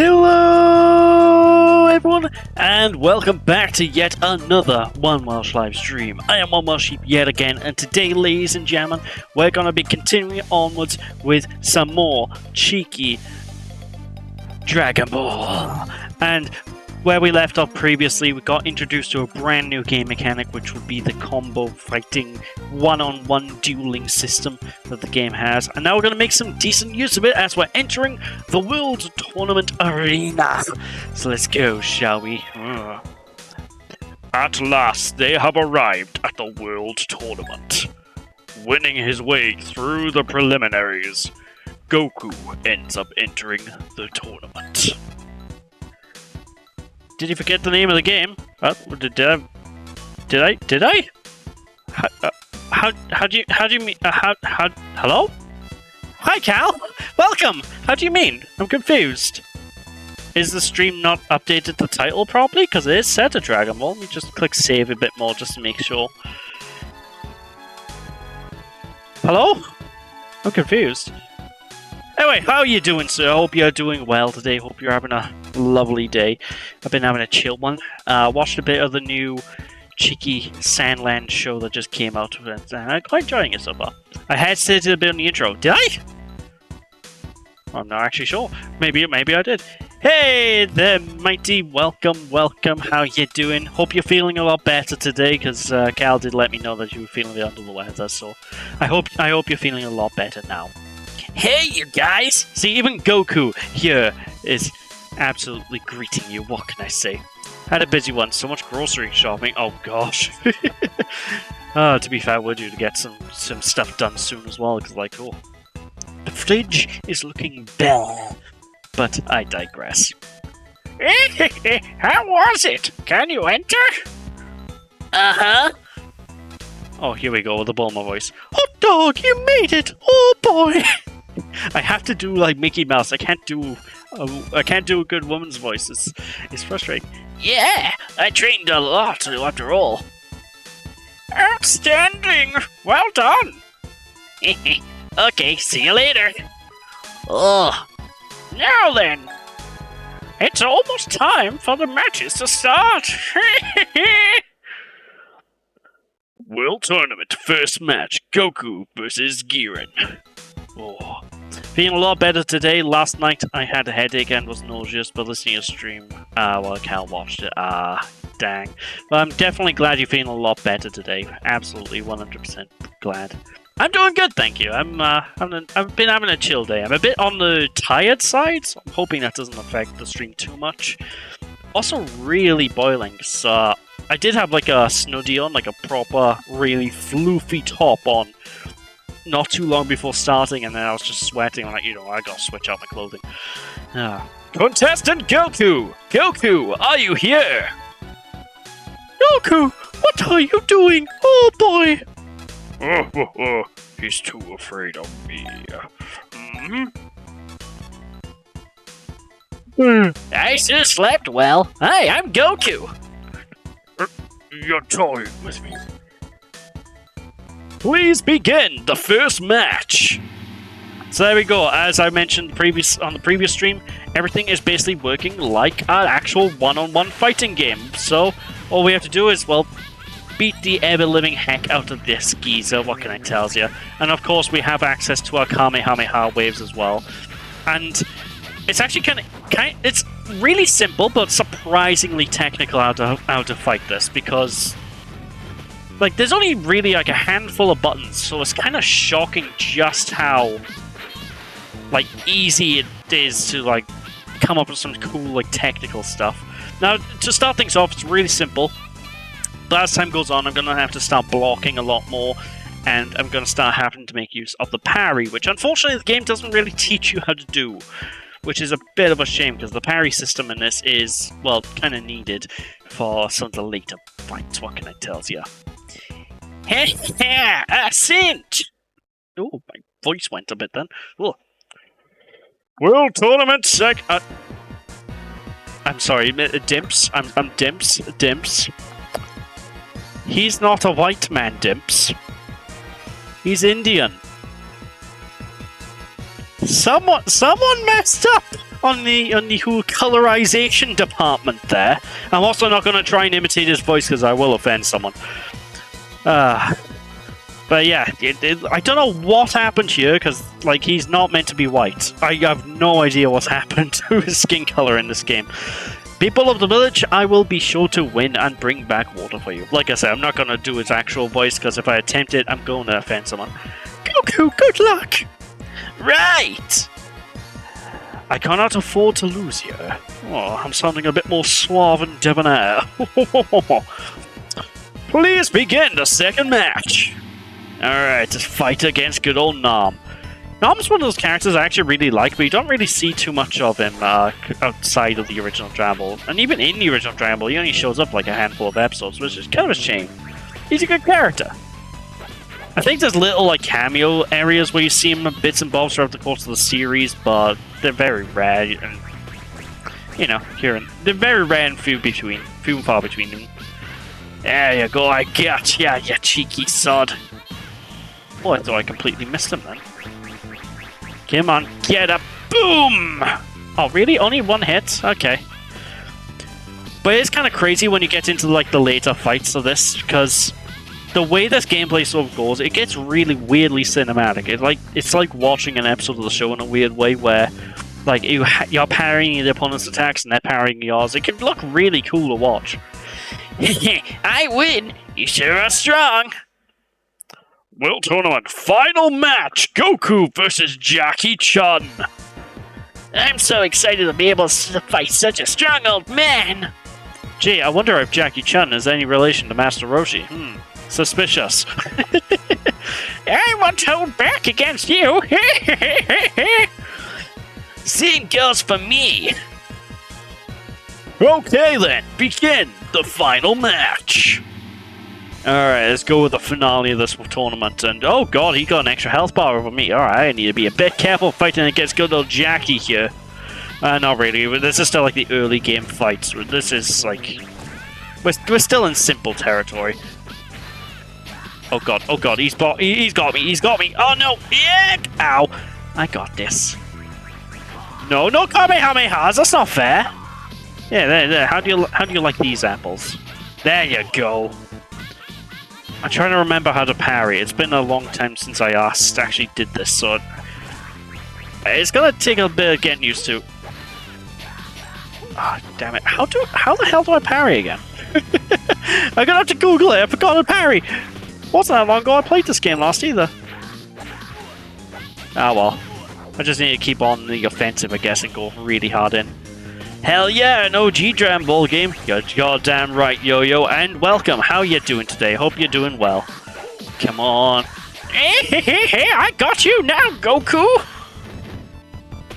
Hello everyone and welcome back to yet another One Welsh live stream. I am One Welsh Sheep yet again, and today, ladies and gentlemen, we're going to be continuing onwards with some more cheeky Dragon Ball. And where we left off previously, we got introduced to a brand new game mechanic, which would be the combo fighting one-on-one dueling system that the game has. And now we're going to make some decent use of it as we're entering the World Tournament Arena. So let's go, shall we? At last, they have arrived at the World Tournament. Winning his way through the preliminaries, Goku ends up entering the tournament. Did you forget the name of the game? Did I? How do you mean? Hello? Hi, Cal. Welcome. How do you mean? I'm confused. Is the stream not updated the title properly? Because it is set to Dragon Ball. Let me just click save a bit more just to make sure. Hello? I'm confused. Anyway, how are you doing, sir? I hope you're doing well today. Hope you're having a lovely day. I've been having a chill one. Watched a bit of the new cheeky Sandland show that just came out, and I'm quite enjoying it so far. I hesitated a bit on the intro. Did I? I'm not actually sure. Maybe I did. Hey there, mighty. Welcome. How you doing? Hope you're feeling a lot better today, because Cal did let me know that you were feeling a bit under the weather, so I hope you're feeling a lot better now. Hey, you guys! See, even Goku here is absolutely greeting you. What can I say? Had a busy one. So much grocery shopping. Oh, gosh. To be fair, we're due to get some stuff done soon as well, because, like, oh, the fridge is looking bare. But I digress. How was it? Can you enter? Uh-huh. Oh, here we go with the Bulma voice. Hot dog, you made it! Oh, boy! I have to do like Mickey Mouse. I can't do a good woman's voice. It's frustrating. Yeah, I trained a lot after all. Outstanding! Well done. Okay, see you later. Oh, now then, it's almost time for the matches to start. World Tournament first match: Goku versus Giran. Oh, feeling a lot better today. Last night I had a headache and was nauseous, but listening to a stream while Cal watched it. Dang. But I'm definitely glad you're feeling a lot better today. Absolutely, 100% glad. I'm doing good, thank you. I've been having a chill day. I'm a bit on the tired side, so I'm hoping that doesn't affect the stream too much. Also, really boiling, so I did have like a snuddy on, like a proper, really floofy top on not too long before starting, and then I was just sweating. I'm like, I gotta switch out my clothing. Contestant Goku! Goku, are you here? Goku, what are you doing? Oh boy! He's too afraid of me. I still slept well. Hi, I'm Goku. You're toying with me. Please begin the first match. So there we go. As I mentioned on the previous stream, everything is basically working like an actual one-on-one fighting game. So all we have to do is, well, beat the ever-living heck out of this geezer. What can I tell you? And of course, we have access to our Kamehameha waves as well. And it's actually it's really simple, but surprisingly technical how to fight this, because like, there's only really like a handful of buttons, so it's kind of shocking just how like easy it is to like come up with some cool like technical stuff. Now, to start things off, it's really simple. But as time goes on, I'm gonna have to start blocking a lot more, and I'm gonna start having to make use of the parry, which unfortunately the game doesn't really teach you how to do, which is a bit of a shame, because the parry system in this is, well, kind of needed for some of the later fights. What can I tell you? A cinch! Oh, my voice went a bit then. Oh. World Tournament I'm sorry, Dimps. I'm Dimps. He's not a white man, Dimps. He's Indian. Someone messed up! on the whole colorization department there. I'm also not going to try and imitate his voice because I will offend someone. But yeah, I don't know what happened here, because, like, he's not meant to be white. I have no idea what's happened to his skin color in this game. People of the village, I will be sure to win and bring back water for you. Like I said, I'm not going to do his actual voice, because if I attempt it, I'm going to offend someone. Goku, good luck! Right! I cannot afford to lose here. Oh, I'm sounding a bit more suave and debonair. Please begin the second match! Alright, just fight against good old Nom. Nom's one of those characters I actually really like, but you don't really see too much of him outside of the original Dragon Ball. And even in the original Dragon Ball, he only shows up like a handful of episodes, which is kind of a shame. He's a good character. I think there's little like cameo areas where you see him bits and bobs throughout the course of the series, but they're very rare, and you know, they're very rare and few and far between them. There you go, I got ya, you cheeky sod. Oh, I thought I completely missed him then. Come on, get up! Boom! Oh, really? Only one hit? Okay. But it's kind of crazy when you get into like the later fights of this, because the way this gameplay sort of goes, it gets really weirdly cinematic. It's like watching an episode of the show in a weird way, where like you're parrying the opponent's attacks and they're parrying yours. It can look really cool to watch. I win! You sure are strong! World Tournament Final Match! Goku versus Jackie Chun! I'm so excited to be able to fight such a strong old man! Gee, I wonder if Jackie Chun is any relation to Master Roshi. Suspicious. I won't hold back against you! Same goes for me! Okay then, begin the final match! Alright, let's go with the finale of this tournament. And oh god, he got an extra health bar over me. Alright, I need to be a bit careful fighting against good old Jackie here. Not really. This is still like the early game fights. This is like... We're still in simple territory. Oh god, he's got me. Oh no! Yeah! Ow! I got this. No Kamehamehas, that's not fair! Yeah, there. How do you like these apples? There you go. I'm trying to remember how to parry. It's been a long time since I actually did this, so it's gonna take a bit of getting used to. Ah, oh, damn it! How the hell do I parry again? I'm gonna have to Google it. I forgot to parry. Wasn't that long ago I played this game last either. Ah well, I just need to keep on the offensive, I guess, and go really hard in. Hell yeah, an OG Dragon Ball game. You're goddamn right, Yo-Yo, and welcome. How you doing today? Hope you're doing well. Come on. Hey, I got you now, Goku!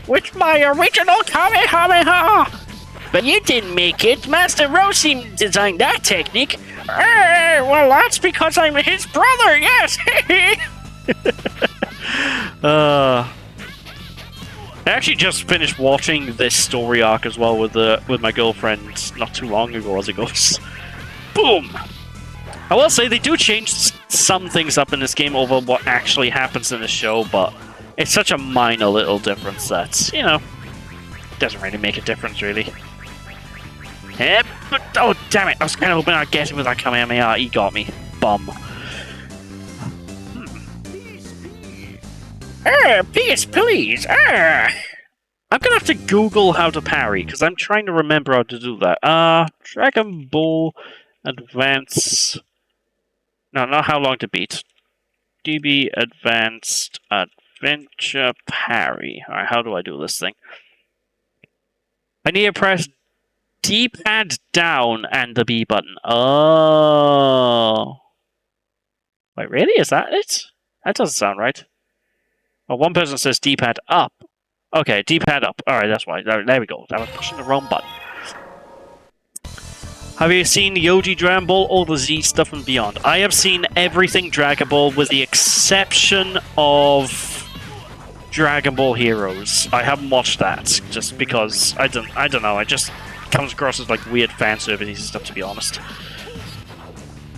With my original Kamehameha! But you didn't make it. Master Roshi designed that technique. Well, that's because I'm his brother, yes! I actually just finished watching this story arc as well with my girlfriend not too long ago as it goes. Boom! I will say they do change some things up in this game over what actually happens in the show, but it's such a minor little difference that, you know, doesn't really make a difference, really. Yep, but, oh damn it, I was kind of hoping I'd get him with that Kamehameha. He got me. Bum. Peace, please. I'm gonna have to Google how to parry, because I'm trying to remember how to do that. Dragon Ball Advance... No, not how long to beat. DB Advanced Adventure Parry. Alright, how do I do this thing? I need to press D-pad down and the B button. Oh. Wait, really? Is that it? That doesn't sound right. Well, one person says D-pad up. Okay, D-pad up. Alright, that's why. There we go. I was pushing the wrong button. Have you seen the OG Dragon Ball, all the Z stuff and beyond? I have seen everything Dragon Ball with the exception of Dragon Ball Heroes. I haven't watched that, just because I don't know, it just comes across as like weird fan service and stuff, to be honest.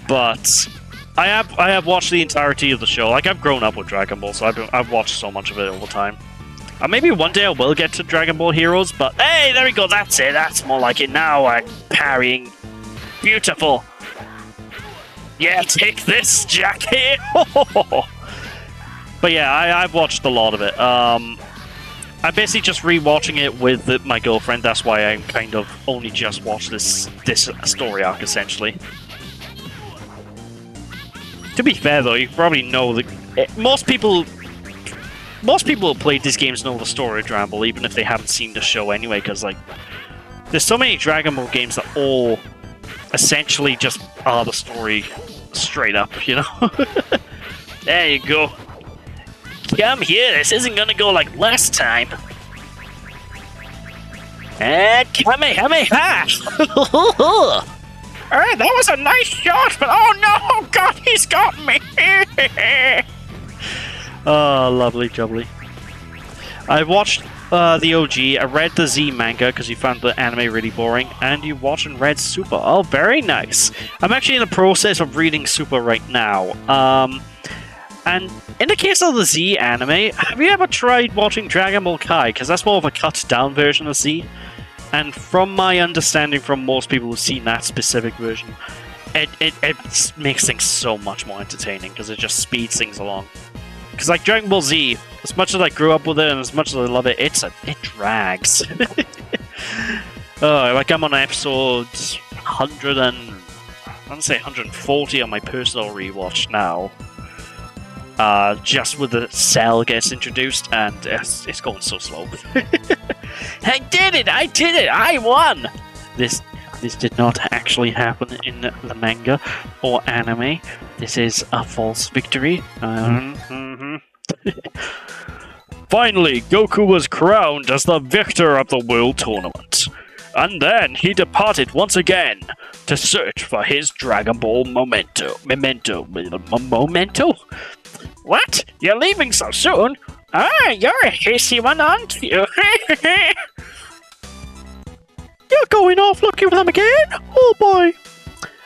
But I have watched the entirety of the show. Like, I've grown up with Dragon Ball, so I've watched so much of it all the time. Maybe one day I will get to Dragon Ball Heroes, but hey, there we go, that's it, that's more like it now. I'm parrying. Beautiful. Yeah, take this, Jackie! But yeah, I've watched a lot of it. I'm basically just rewatching it with my girlfriend, that's why I'm kind of only just watched this story arc, essentially. To be fair though, you probably know that most people who played these games know the story of Dragon Ball, even if they haven't seen the show anyway, because like, there's so many Dragon Ball games that all essentially just are the story straight up, you know? There you go. Come here, this isn't gonna go like last time. And Kamehameha! Alright, that was a nice shot, but oh no! God, he's got me! Oh, lovely jubbly. I've watched the OG, I read the Z manga because you found the anime really boring, and you watched and read Super. Oh, very nice. I'm actually in the process of reading Super right now. And in the case of the Z anime, have you ever tried watching Dragon Ball Kai? Because that's more of a cut-down version of Z. And from my understanding from most people who've seen that specific version, it makes things so much more entertaining because it just speeds things along. Because like Dragon Ball Z, as much as I grew up with it and as much as I love it, it drags. Like I'm on episode 100 and I want to say 140 on my personal rewatch now. Just with the Cell gets introduced, and it's going so slow. I did it! I won! This did not actually happen in the manga or anime. This is a false victory. Finally, Goku was crowned as the victor of the World Tournament. And then he departed once again to search for his Dragon Ball Memento? What? You're leaving so soon? Ah, you're a hasty one, aren't you? You're going off looking for them again? Oh boy!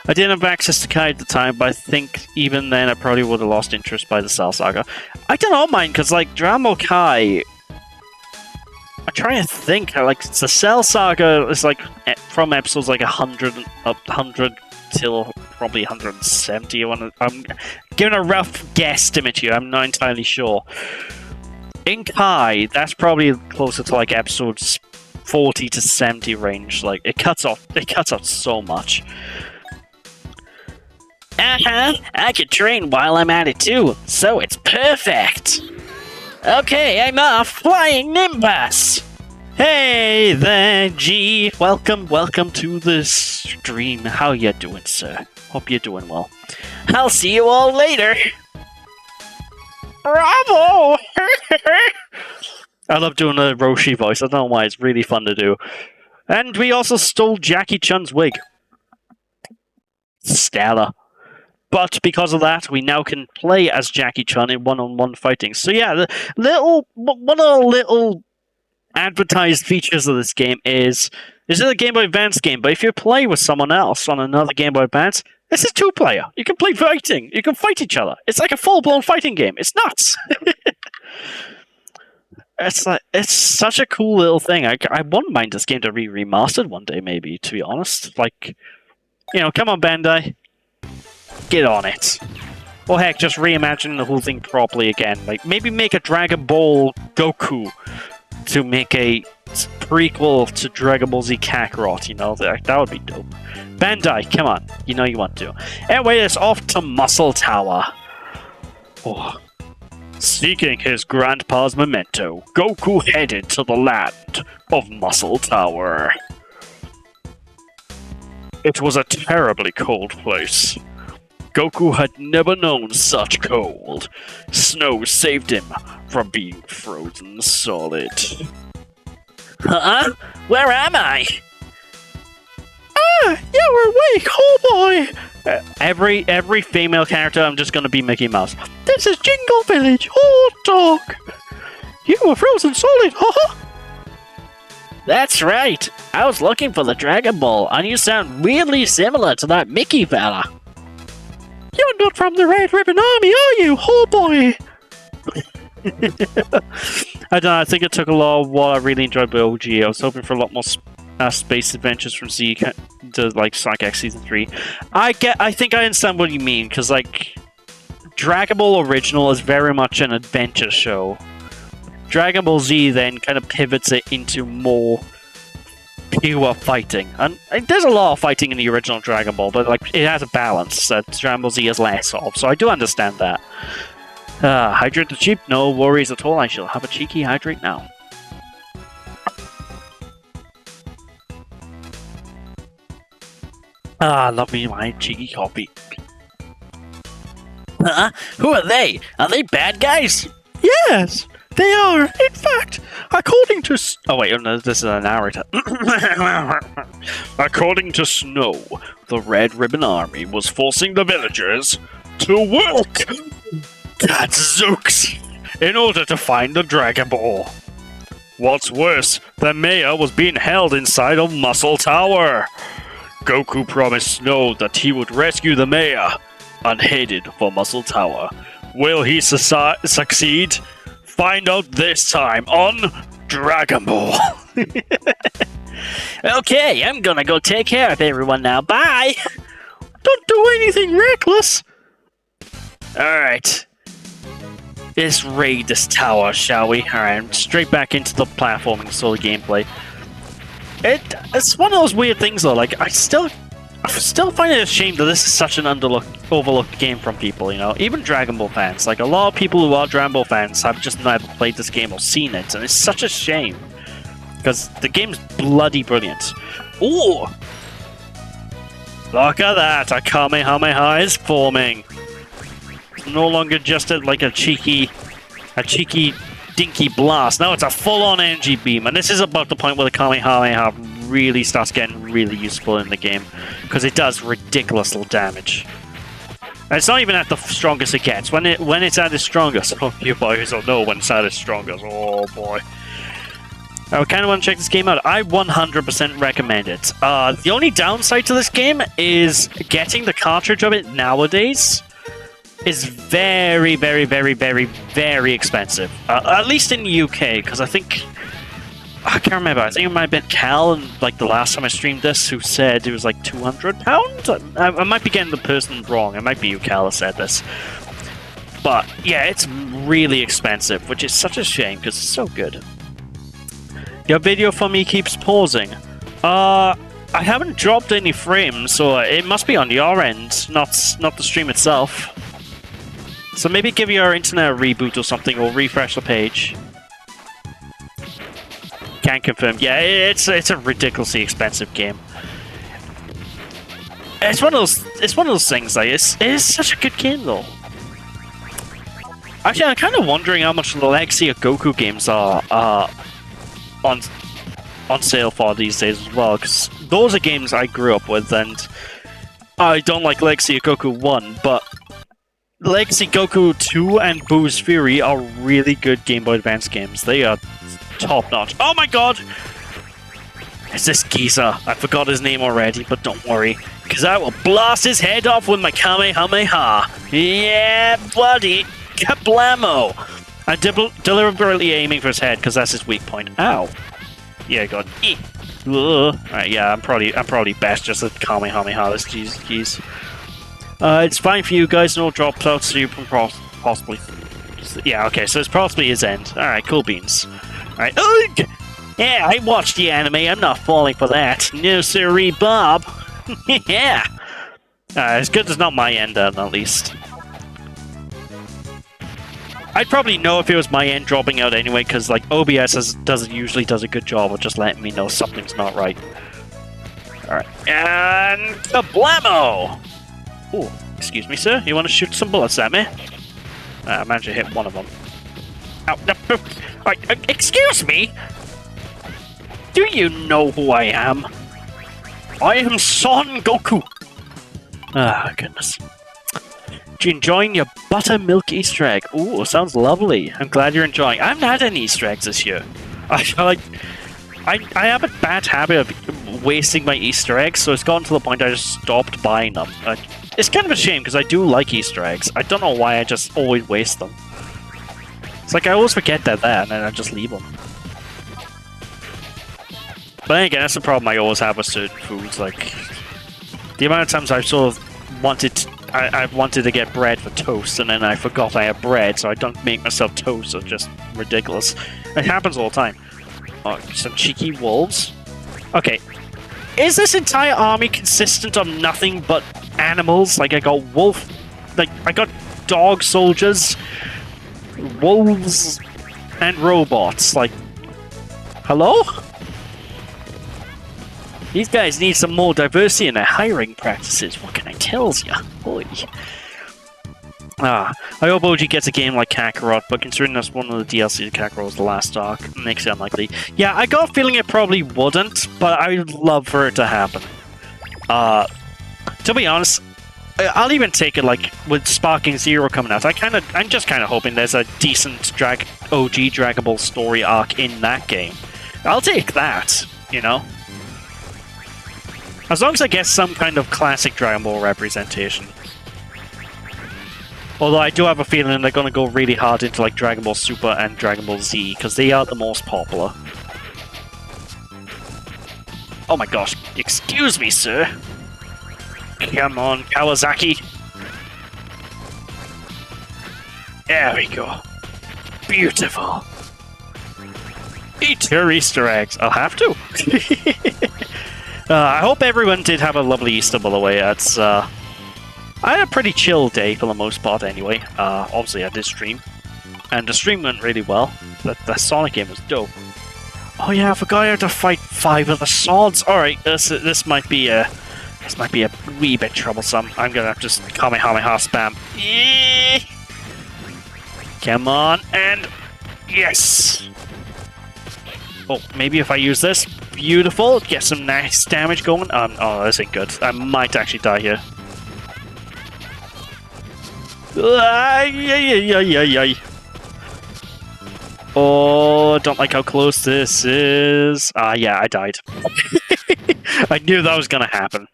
I didn't have access to Kai at the time, but I think even then I probably would have lost interest by the Cell Saga. I don't mind, because like Dragon Ball Kai... I'm trying to think, like the Cell Saga is like from episodes like 100 till probably 170. I'm giving a rough guesstimate here, I'm not entirely sure. In Kai, that's probably closer to like episodes 40 to 70 range. Like it cuts off so much. I could train while I'm at it too, so it's perfect. Okay, I'm off, flying Nimbus! Hey there, G! Welcome to the stream. How you doing, sir? Hope you're doing well. I'll see you all later! Bravo! I love doing the Roshi voice, I don't know why, it's really fun to do. And we also stole Jackie Chun's wig. Stellar. But because of that, we now can play as Jackie Chun in one-on-one fighting. So yeah, one of the little advertised features of this game is it's a Game Boy Advance game, but if you play with someone else on another Game Boy Advance, this is two-player. You can play fighting. You can fight each other. It's like a full-blown fighting game. It's nuts. It's such a cool little thing. I wouldn't mind this game to be remastered one day, maybe, to be honest. Like, you know, come on, Bandai. Get on it. Or heck, just reimagine the whole thing properly again. Like, maybe make a Dragon Ball Goku to make a prequel to Dragon Ball Z Kakarot, you know? That would be dope. Bandai, come on. You know you want to. Anyway, it's off to Muscle Tower. Oh. Seeking his grandpa's memento, Goku headed to the land of Muscle Tower. It was a terribly cold place. Goku had never known such cold. Snow saved him from being frozen solid. Huh? Where am I? Ah, you were awake, oh boy! Every female character, I'm just gonna be Mickey Mouse. This is Jingle Village, hot dog! You were frozen solid, huh? That's right. I was looking for the Dragon Ball, and you sound weirdly similar to that Mickey fella. You're not from the Red Ribbon Army, are you, oh boy? I don't know, I think it took a lot of what I really enjoyed by OG. I was hoping for a lot more space adventures from Z to like Sonic X Season 3. I think I understand what you mean, because like Dragon Ball Original is very much an adventure show. Dragon Ball Z then kind of pivots it into more pure fighting. And there's a lot of fighting in the original Dragon Ball, but like it has a balance that Dragon Ball Z has less of, so I do understand that. Hydrate the cheap? No worries at all, I shall have a cheeky hydrate now. Love me my cheeky coffee. Huh? Who are they? Are they bad guys? Yes! They are! In fact, according to... Oh wait, no, this is a narrator. According to Snow, the Red Ribbon Army was forcing the villagers to work! That's Zooks! In order to find the Dragon Ball. What's worse, the mayor was being held inside of Muscle Tower. Goku promised Snow that he would rescue the mayor and headed for Muscle Tower. Will he succeed? Find out this time on Dragon Ball. Okay, I'm gonna go take care of everyone now. Bye! Don't do anything reckless! Alright. Let's raid this tower, shall we? Alright, straight back into the platforming sort of gameplay. It's one of those weird things though, like, I still find it a shame that this is such an overlooked game from people, you know? Even Dragon Ball fans. Like, a lot of people who are Dragon Ball fans have just never played this game or seen it, and it's such a shame. Because the game's bloody brilliant. Ooh! Look at that! A Kamehameha is forming! It's no longer just a cheeky dinky blast. No, it's a full-on energy beam, and this is about the point where the Kamehameha really starts getting really useful in the game, because it does ridiculous little damage. And it's not even at the strongest it gets. When it's at its strongest, oh, you boys don't know when it's at its strongest. Oh boy. I kind of want to check this game out. I 100% recommend it. The only downside to this game is getting the cartridge of it nowadays is very, very, very, very, very expensive. At least in the UK, because I can't remember. I think it might have been Cal, and like the last time I streamed this, who said it was like £200. I might be getting the person wrong. It might be you, Cal, who said this. But yeah, it's really expensive, which is such a shame because it's so good. Your video for me keeps pausing. I haven't dropped any frames, so it must be on your end, not the stream itself. So maybe give your internet a reboot or something, or refresh the page. Can't confirm. Yeah, it's a ridiculously expensive game. It's one of those things. Like it is such a good game though. Actually, I'm kind of wondering how much the legacy of Goku games are on sale for these days as well, because those are games I grew up with, and I don't like Legacy of Goku 1, but Legacy Goku 2 and Boo's Fury are really good Game Boy Advance games. They are top-notch. Oh my god! It's this geezer. I forgot his name already, but don't worry, because I will blast his head off with my Kamehameha. Yeah, buddy! Kablamo! I'm deliberately aiming for his head, because that's his weak point. Ow! Yeah, God. Alright, yeah, I'm probably best just at Kamehameha. This geez. It's fine for you guys, no dropouts, so you can possibly... Yeah, okay, so it's possibly his end. Alright, cool beans. Alright, ugh! Yeah, I watched the anime, I'm not falling for that. No siree, Bob. Yeah! As good as not my end, at least. I'd probably know if it was my end dropping out anyway, because like OBS usually does a good job of just letting me know something's not right. Alright, and kablamo! Oh, excuse me, sir. You want to shoot some bullets at me? I managed to hit one of them. Ow, no, excuse me? Do you know who I am? I am Son Goku! Ah, goodness. You enjoying your buttermilk Easter egg? Ooh, sounds lovely. I'm glad you're enjoying. I haven't had any Easter eggs this year. I have a bad habit of wasting my Easter eggs, so it's gotten to the point I just stopped buying them. It's kind of a shame, because I do like Easter eggs. I don't know why I just always waste them. It's like I always forget they're there, and then I just leave them. But then again, that's the problem I always have with certain foods. Like, the amount of times I've sort of I've wanted to get bread for toast, and then I forgot I have bread, so I don't make myself toast. It's just ridiculous. It happens all the time. Oh, some cheeky wolves. Okay. Is this entire army consistent of nothing but animals? Like, I got wolf... Like, I got dog soldiers, wolves, and robots. Like, hello? These guys need some more diversity in their hiring practices. What can I tell ya? Boy. I hope OG gets a game like Kakarot, but considering that's one of the DLC to Kakarot was the last arc, makes it unlikely. Yeah, I got a feeling it probably wouldn't, but I would love for it to happen. To be honest, I'll even take it like with Sparking Zero coming out. I'm just kind of hoping there's a decent OG Dragon Ball story arc in that game. I'll take that, you know? As long as I get some kind of classic Dragon Ball representation. Although I do have a feeling they're going to go really hard into like Dragon Ball Super and Dragon Ball Z, because they are the most popular. Oh my gosh, excuse me, sir. Come on, Kawasaki. There we go. Beautiful. Eat your Easter eggs. I'll have to. I hope everyone did have a lovely Easter, by the way. It's, I had a pretty chill day for the most part, anyway. Obviously, I did stream. And the stream went really well. The Sonic game was dope. Oh yeah, I forgot I had to fight 5 of the swords. Alright, this might be a wee bit troublesome. I'm gonna have to just Kamehameha spam. Come on, and yes! Oh, maybe if I use this. Beautiful. Get some nice damage going. Oh, this ain't good. I might actually die here. Oh, don't like how close this is. Yeah, I died. I knew that was gonna happen.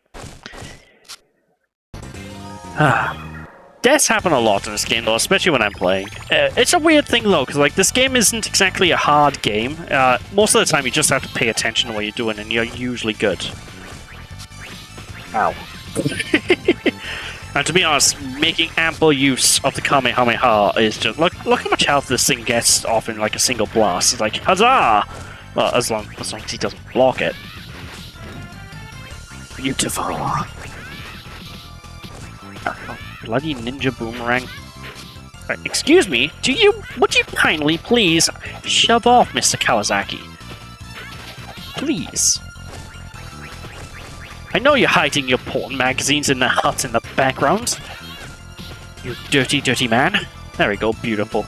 Deaths happen a lot in this game, though, especially when I'm playing. It's a weird thing, though, because like this game isn't exactly a hard game. Most of the time, you just have to pay attention to what you're doing, and you're usually good. Ow. And to be honest, making ample use of the Kamehameha is just... Look how much health this thing gets off in like a single blast. It's like, huzzah! Well, as long as he doesn't block it. Beautiful. Oh, bloody ninja boomerang. Excuse me, would you kindly please shove off, Mr. Kawasaki? Please. I know you're hiding your porn magazines in the hut in the background. You dirty, dirty man. There we go, beautiful.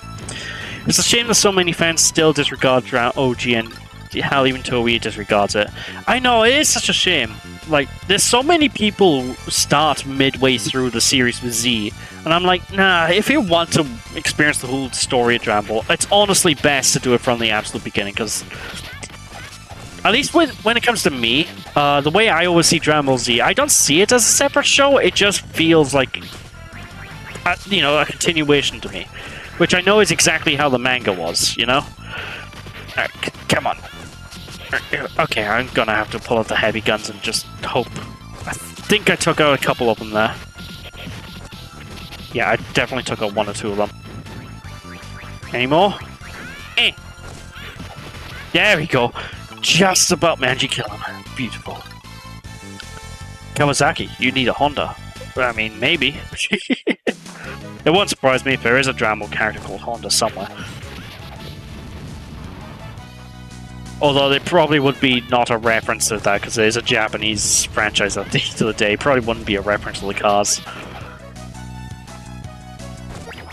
It's a shame that so many fans still disregard OG, and hell, even Toei disregards it. I know, it is such a shame. Like, there's so many people who start midway through the series with Z, and I'm like, nah, if you want to experience the whole story of Dragon Ball, it's honestly best to do it from the absolute beginning, because at least when it comes to me, the way I always see Dragon Ball Z, I don't see it as a separate show, it just feels like, you know, a continuation to me. Which I know is exactly how the manga was, you know? Alright, come on. Okay, I'm gonna have to pull out the heavy guns and just hope. I think I took out a couple of them there. Yeah, I definitely took out 1 or 2 of them. Any more? Eh! There we go. Just about managed to kill him. Beautiful. Kawasaki, you need a Honda. I mean, maybe. It won't surprise me if there is a Dragon Ball character called Honda somewhere. Although there probably would be not a reference to that, because it is a Japanese franchise at the end of the day. Probably wouldn't be a reference to the cars.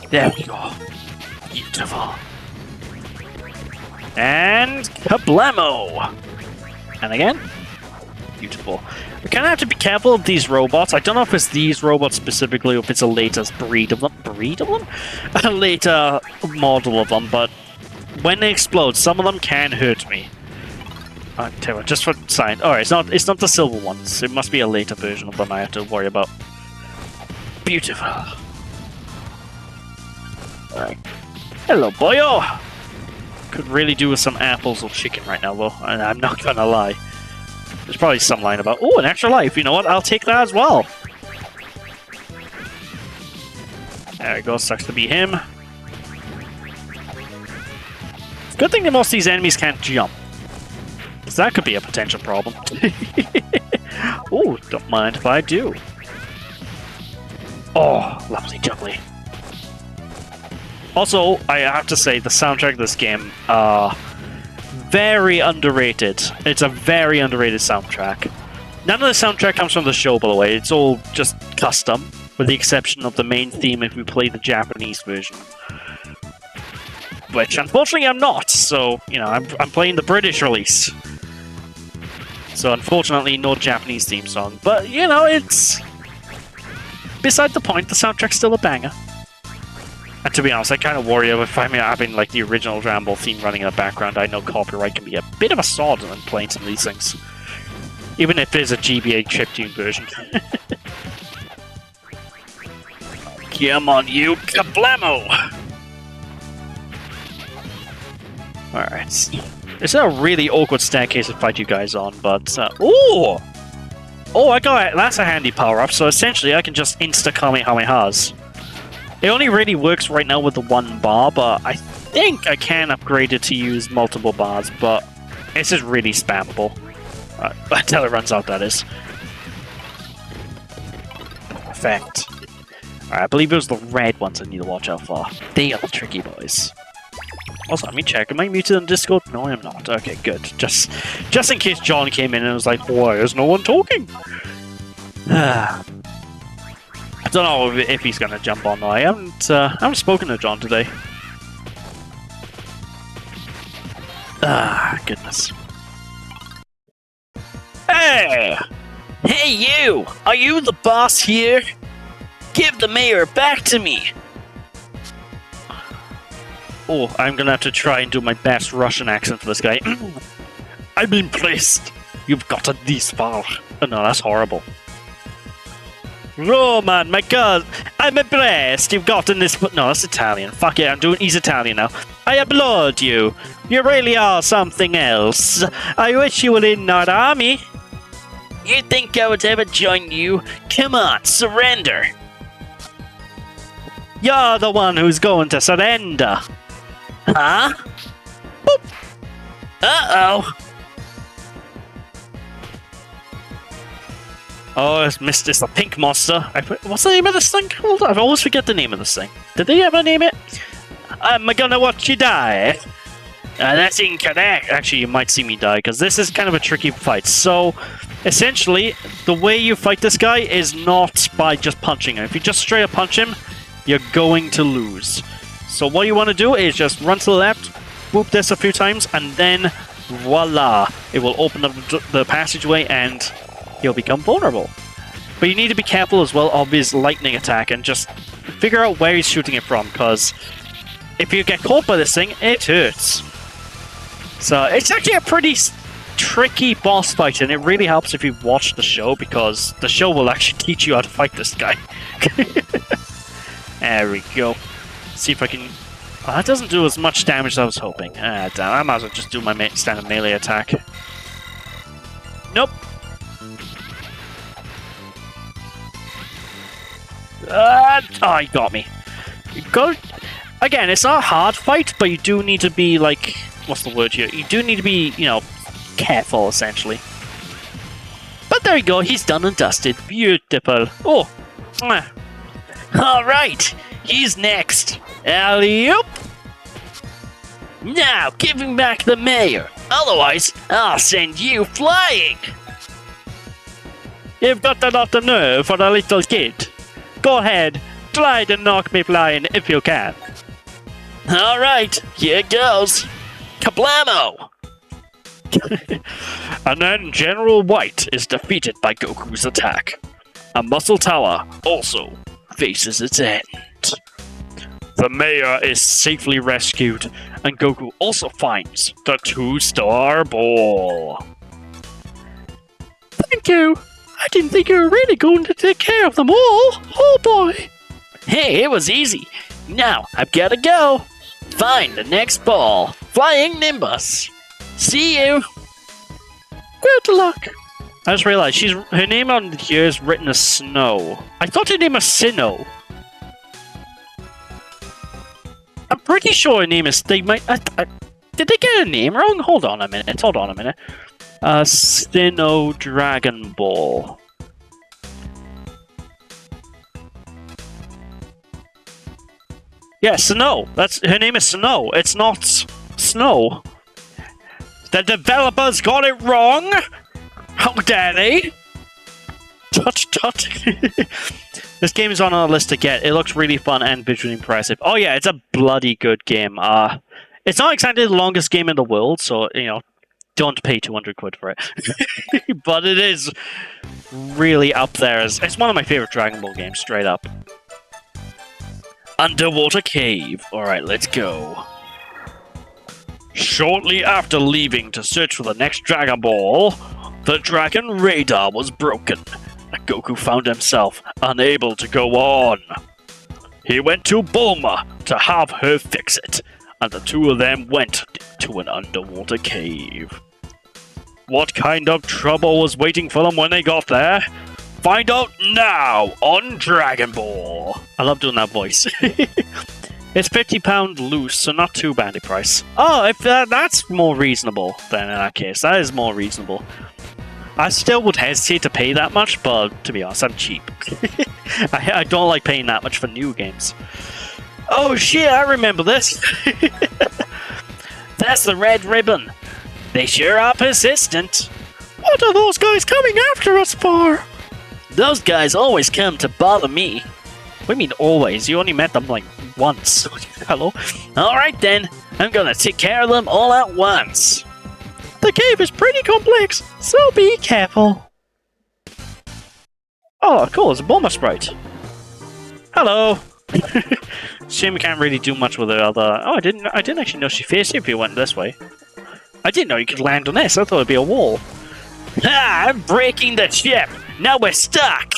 There we go. Beautiful. And kablamo! And again. Beautiful. We kind of have to be careful of these robots. I don't know if it's these robots specifically, or if it's a later breed of them. Breed of them? A later model of them, but when they explode, some of them can hurt me. I'll tell you what, just for science. Alright, it's not the silver ones. It must be a later version of them I have to worry about. Beautiful. Alright. Hello, boyo! Could really do with some apples or chicken right now, though, and I'm not gonna lie. There's probably some line about, oh, an extra life, you know what, I'll take that as well. There we go, sucks to be him. Good thing that most of these enemies can't jump. Because that could be a potential problem. Oh, don't mind if I do. Oh, lovely jubbly. Also, I have to say, the soundtrack of this game, very underrated. It's a very underrated soundtrack. None of the soundtrack comes from the show, by the way. It's all just custom, with the exception of the main theme if we play the Japanese version. Which, unfortunately, I'm not, so, you know, I'm playing the British release. So, unfortunately, no Japanese theme song. But, you know, it's... Beside the point, the soundtrack's still a banger. And to be honest, I kind of worry if I'm having like the original Dragon Ball theme running in the background. I know copyright can be a bit of a sod when playing some of these things. Even if there's a GBA chiptune version. Come on, you kablamo! Alright. It's a really awkward staircase to fight you guys on, but... ooh! Oh, I got it! That's a handy power-up, so essentially I can just insta-kamehamehas. It only really works right now with the one bar, but I think I can upgrade it to use multiple bars, but it's just really spammable. Until it runs out, that is. Perfect. Alright, I believe it was the red ones I need to watch out for. They are the tricky boys. Also, let me check. Am I muted on Discord? No, I'm not. Okay, good. Just in case John came in and was like, why is no one talking? I don't know if he's gonna jump on though. I haven't spoken to John today. Ah, goodness. Hey! Hey you! Are you the boss here? Give the mayor back to me! Oh, I'm gonna have to try and do my best Russian accent for this guy. I've been placed! You've gotten this far. Oh no, that's horrible. Roman, my god, I'm impressed you've gotten this. No, that's Italian. Fuck it, he's Italian now. I applaud you. You really are something else. I wish you were in our army. You think I would ever join you? Come on, surrender. You're the one who's going to surrender. Huh? Boop. Uh-oh. Oh, it's the pink monster. What's the name of this thing called? I always forget the name of this thing. Did they ever name it? I'm gonna watch you die. That's incorrect. Actually, you might see me die, because this is kind of a tricky fight. So, essentially, the way you fight this guy is not by just punching him. If you just straight up punch him, you're going to lose. So what you want to do is just run to the left, whoop this a few times, and then voila! It will open up the passageway and he'll become vulnerable. But you need to be careful as well of his lightning attack and just figure out where he's shooting it from, because if you get caught by this thing, it hurts. So it's actually a pretty tricky boss fight, and it really helps if you watch the show, because the show will actually teach you how to fight this guy. There we go. See if I can... Oh, that doesn't do as much damage as I was hoping. Ah, damn. I might as well just do my standard melee attack. Nope. Oh, he got me. Again, it's not a hard fight, but you do need to be, like... What's the word here? You do need to be, you know, careful, essentially. But there you go. He's done and dusted. Beautiful. Oh. Alright. He's next. Alley-oop. Now, give him back the mayor. Otherwise, I'll send you flying. You've got a lot of nerve for a little kid. Go ahead, try to knock me flying if you can. Alright, here goes. Kablamo! And then General White is defeated by Goku's attack. A muscle tower also faces its end. The mayor is safely rescued, and Goku also finds the 2-star ball. Thank you! I didn't think you were really going to take care of them all! Oh boy! Hey, it was easy! Now, I've gotta go! Find the next ball. Flying Nimbus. See you. Good luck. I just realized her name on here is written as Snow. I thought her name was Sinnoh. I'm pretty sure her name is... did they get a name wrong? Hold on a minute. Sinnoh Dragon Ball. Yeah, Snow. Her name is Snow. It's not Snow. The developers got it wrong. How dare they? Tut. This game is on our list to get. It looks really fun and visually impressive. Oh yeah, it's a bloody good game. It's not exactly the longest game in the world, so you know, don't pay 200 quid for it. But it is really up there. It's one of my favorite Dragon Ball games, straight up. Underwater cave. Alright, let's go. Shortly after leaving to search for the next Dragon Ball, the Dragon radar was broken, and Goku found himself unable to go on. He went to Bulma to have her fix it, and the two of them went to an underwater cave. What kind of trouble was waiting for them when they got there? Find out now on Dragon Ball. I love doing that voice. It's £50 loose, so not too bad a price. Oh, if that's more reasonable, then in that case, that is more reasonable. I still would hesitate to pay that much, but to be honest, I'm cheap. I don't like paying that much for new games. Oh shit, I remember this. That's the red ribbon. They sure are persistent. What are those guys coming after us for? Those guys always come to bother me. What do you mean always? You only met them like once. Hello? Alright then, I'm gonna take care of them all at once. The cave is pretty complex, so be careful. Oh, cool, it's a Bulma sprite. Hello. Shame we can't really do much with her other... Oh, I didn't actually know she faced you if you went this way. I didn't know you could land on this, I thought it'd be a wall. Ha! I'm breaking the ship! Now we're stuck!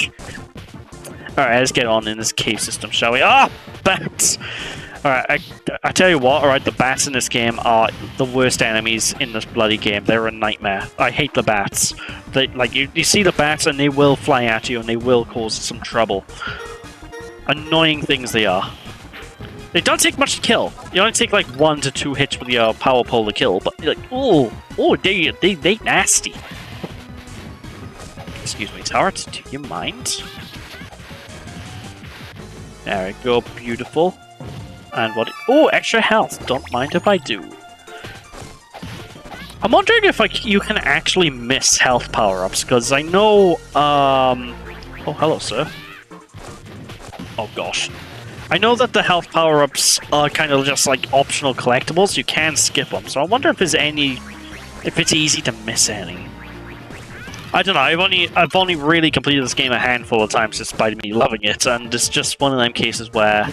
Alright, let's get on in this cave system, shall we? Ah! Bats! Alright, I tell you what, alright, the bats in this game are the worst enemies in this bloody game. They're a nightmare. I hate the bats. They, like, you see the bats and they will fly at you and they will cause some trouble. Annoying things they are. They don't take much to kill. You only take like 1 to 2 hits with your power pole to kill, but like, oh, they nasty. Excuse me, Tart, do you mind? There we go, beautiful. And what? Oh, extra health. Don't mind if I do. I'm wondering if you can actually miss health power-ups, because I know, Oh, hello, sir. Oh, gosh. I know that the health power-ups are kind of just like optional collectibles. You can skip them, so I wonder if if it's easy to miss any. I don't know, I've only really completed this game a handful of times despite me loving it, and it's just one of them cases where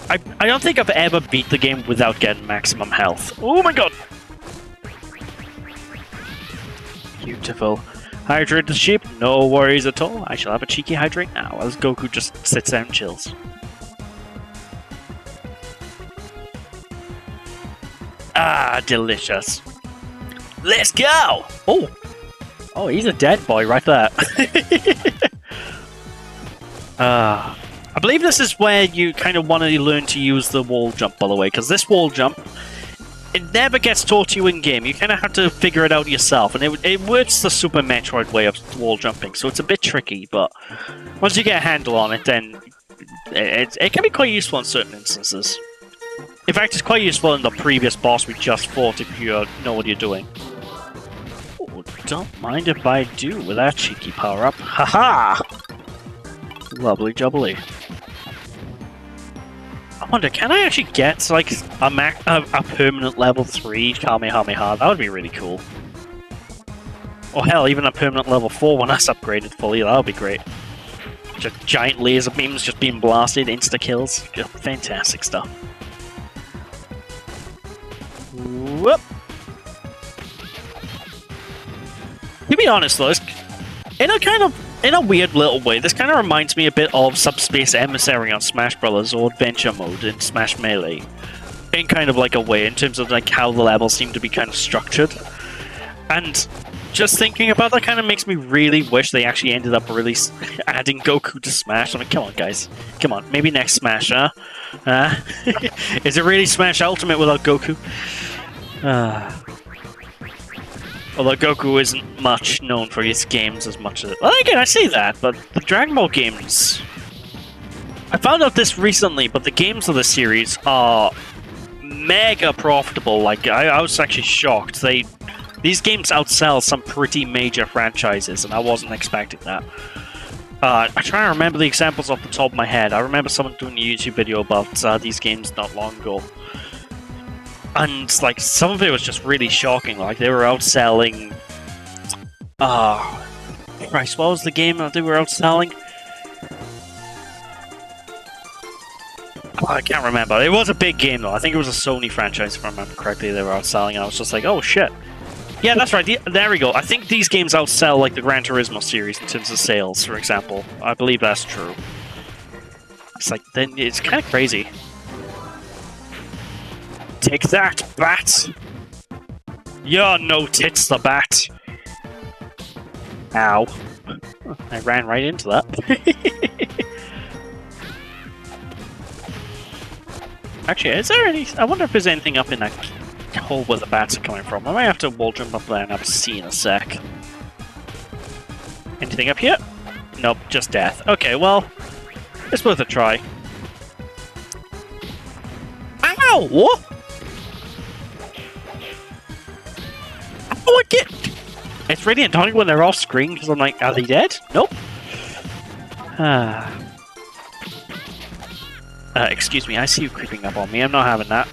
I don't think I've ever beat the game without getting maximum health. Oh my god! Beautiful. Hydrate the sheep, no worries at all. I shall have a cheeky hydrate now, as Goku just sits there and chills. Ah, delicious. Let's go! Oh! Oh, he's a dead boy right there. I believe this is where you kind of want to learn to use the wall jump, by the way, because this wall jump, it never gets taught to you in-game. You kind of have to figure it out yourself, and it works the Super Metroid way of wall jumping, so it's a bit tricky, but once you get a handle on it, then it can be quite useful in certain instances. In fact, it's quite useful in the previous boss we just fought if you know what you're doing. Oh, don't mind if I do with that cheeky power-up. Haha! Lovely jubbly. I wonder, can I actually get like a permanent level 3 Kamehameha? That would be really cool. Or hell, even a permanent level 4 when that's upgraded fully, that would be great. Just giant laser beams just being blasted, insta-kills. Just fantastic stuff. Whoop! To be honest though, in a kind of in a weird little way, this kind of reminds me a bit of Subspace Emissary on Smash Brothers or Adventure Mode in Smash Melee. In kind of like a way, in terms of like how the levels seem to be kind of structured. And just thinking about that kind of makes me really wish they actually ended up really adding Goku to Smash. I mean, come on, guys. Come on. Maybe next Smash, huh? Is it really Smash Ultimate without Goku? Although Goku isn't much known for his games as much as... Well, again, I say that, but the Dragon Ball games... I found out this recently, but the games of the series are mega profitable. Like, I was actually shocked. These games outsell some pretty major franchises, and I wasn't expecting that. I try to remember the examples off the top of my head. I remember someone doing a YouTube video about these games not long ago. And, like, some of it was just really shocking. Like, they were outselling... Christ, what was the game that they were outselling? Oh, I can't remember. It was a big game, though. I think it was a Sony franchise, if I remember correctly, they were outselling, and I was just like, oh, shit. Yeah, that's right. There we go. I think these games outsell, like, the Gran Turismo series in terms of sales, for example. I believe that's true. It's like, then it's kind of crazy. Take that, bat! You're no tits, the bat! Ow. I ran right into that. Actually, is there any... I wonder if there's anything up in that hole where the bats are coming from. I might have to wall jump up there and have a see in a sec. Anything up here? Nope, just death. Okay, well, it's worth a try. Ow! What? Oh, I get... It's really annoying when they're off screen because I'm like, are they dead? Nope. Excuse me, I see you creeping up on me. I'm not having that.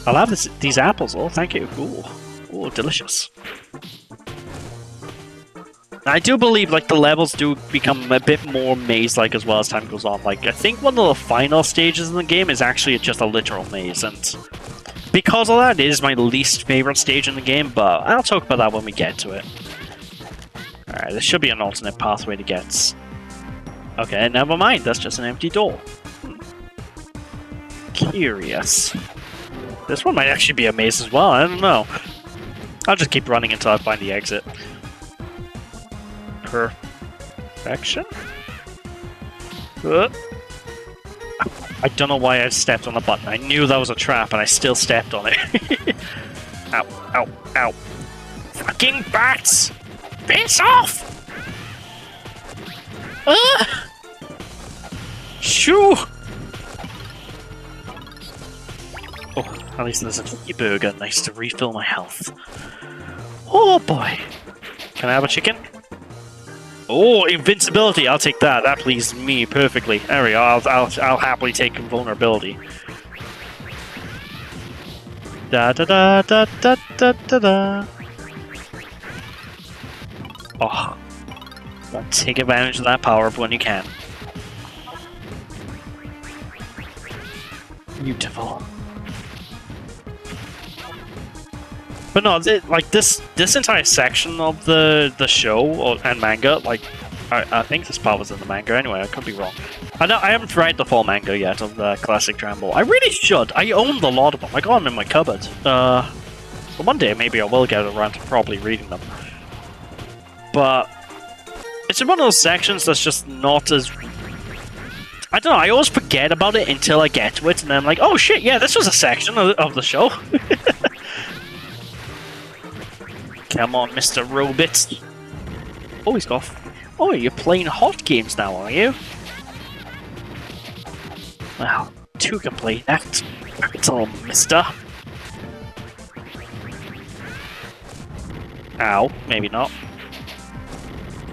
I'll have these apples. Oh, thank you. Ooh. Ooh, delicious. I do believe, like, the levels do become a bit more maze-like as well as time goes on. Like, I think one of the final stages in the game is actually just a literal maze, and because of that, it is my least favorite stage in the game, but I'll talk about that when we get to it. Alright, there should be an alternate pathway to get... Okay, never mind. That's just an empty door. Curious. This one might actually be a maze as well, I don't know. I'll just keep running until I find the exit. Perfection? I don't know why I stepped on the button. I knew that was a trap and I still stepped on it. Ow, ow, ow. Fucking bats! Piss off! Shoo! Oh, at least there's a cookie burger. Nice to refill my health. Oh boy. Can I have a chicken? Oh, invincibility! I'll take that. That pleases me perfectly. There we go. I'll happily take invulnerability. Da da da da da da da da. Oh, take advantage of that power up when you can. Beautiful. But no, like this entire section of the show and manga, like I think this part was in the manga anyway. I could be wrong. I haven't read the full manga yet of the classic Dragon Ball. I really should. I own a lot of them. I got them in my cupboard. But one day maybe I will get around to properly reading them. But it's in one of those sections that's just not as... I don't know. I always forget about it until I get to it, and then I'm like, oh shit, yeah, this was a section of the show. Come on, Mr. Robit. Oh, he's off. Oh, you're playing hot games now, are you? Well, two can play that. Little mister. Ow, maybe not.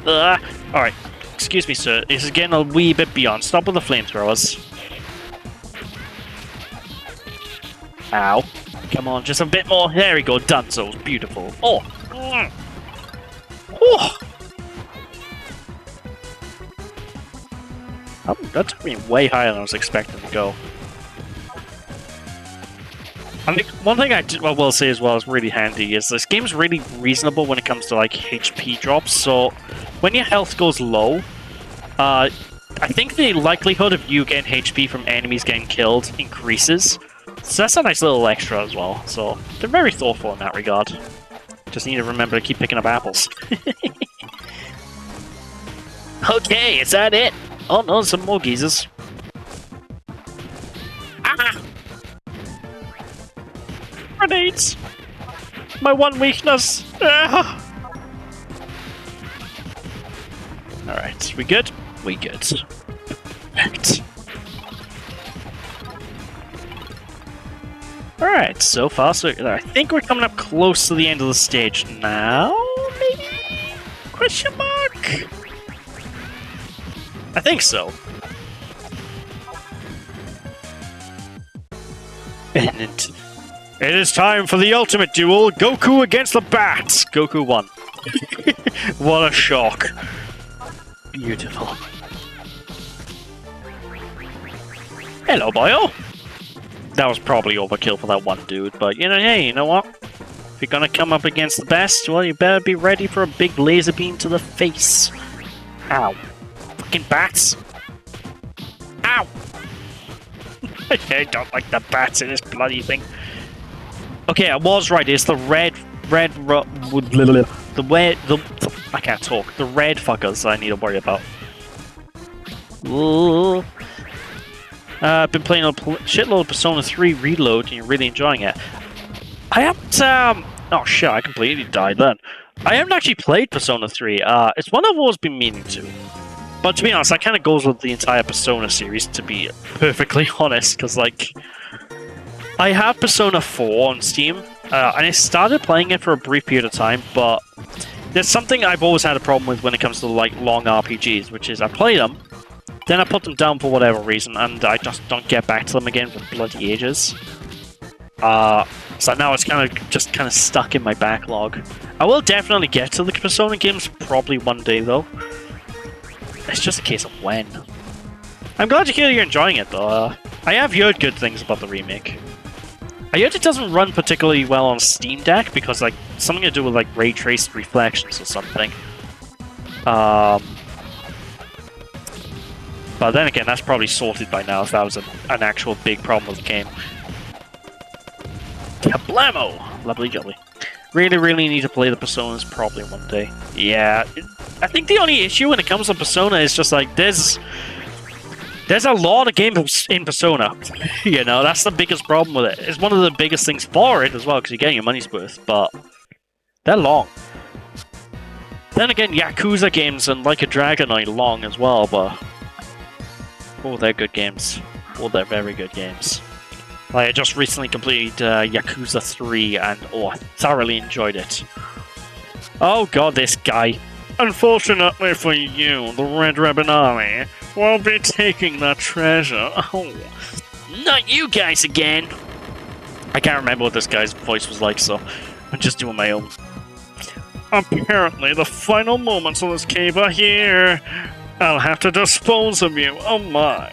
Alright, excuse me, sir. This is getting a wee bit beyond. Stop with the flamethrowers. Ow. Come on, just a bit more. There we go, Dunzo. Beautiful. Oh! Oh! That took me way higher than I was expecting to go. I think one thing I will say as well is really handy is this game's really reasonable when it comes to like HP drops, so when your health goes low, I think the likelihood of you getting HP from enemies getting killed increases. So that's a nice little extra as well. So they're very thoughtful in that regard. Just need to remember to keep picking up apples. Okay, is that it? Oh no, some more geezers. Ah! Grenades! My one weakness! Ah! Alright, we good? We good. Perfect. Alright, so far so good. I think we're coming up close to the end of the stage now, maybe? Question mark? I think so. And it is time for the ultimate duel, Goku against the Bats! Goku won. What a shock. Beautiful. Hello, boyo. That was probably overkill for that one dude, but you know, hey, you know what? If you're gonna come up against the best, well, you better be ready for a big laser beam to the face. Ow. Fucking bats. Ow! I don't like the bats in this bloody thing. Okay, I was right, it's the I can't talk. The red fuckers I need to worry about. Ooh. I've been playing a shitload of Persona 3 Reload, and you're really enjoying it. I haven't, oh shit, I completely died then. I haven't actually played Persona 3. It's one I've always been meaning to. But to be honest, that kind of goes with the entire Persona series, to be perfectly honest, because, like, I have Persona 4 on Steam, and I started playing it for a brief period of time, but there's something I've always had a problem with when it comes to, like, long RPGs, which is I play them, then I put them down for whatever reason, and I just don't get back to them again for bloody ages. So now it's kind of stuck in my backlog. I will definitely get to the Persona games probably one day, though. It's just a case of when. I'm glad to hear you're enjoying it, though. I have heard good things about the remake. I heard it doesn't run particularly well on Steam Deck because, like, something to do with, like, ray traced reflections or something. But then again, that's probably sorted by now if that was an actual big problem with the game. Kablamo! Lovely jolly. Really need to play the Personas probably one day. Yeah, I think the only issue when it comes to Persona is just like, there's a lot of games in Persona. You know, that's the biggest problem with it. It's one of the biggest things for it as well, because you're getting your money's worth, but they're long. Then again, Yakuza games and Like a Dragon are long as well, but oh, they're good games. Oh, they're very good games. Like, I just recently completed Yakuza 3, and oh, I thoroughly enjoyed it. Oh god, this guy. Unfortunately for you, the Red Ribbon Army will be taking the treasure. Oh, not you guys again! I can't remember what this guy's voice was like, so I'm just doing my own. Apparently, the final moments of this cave are here. I'll have to dispose of you, oh my,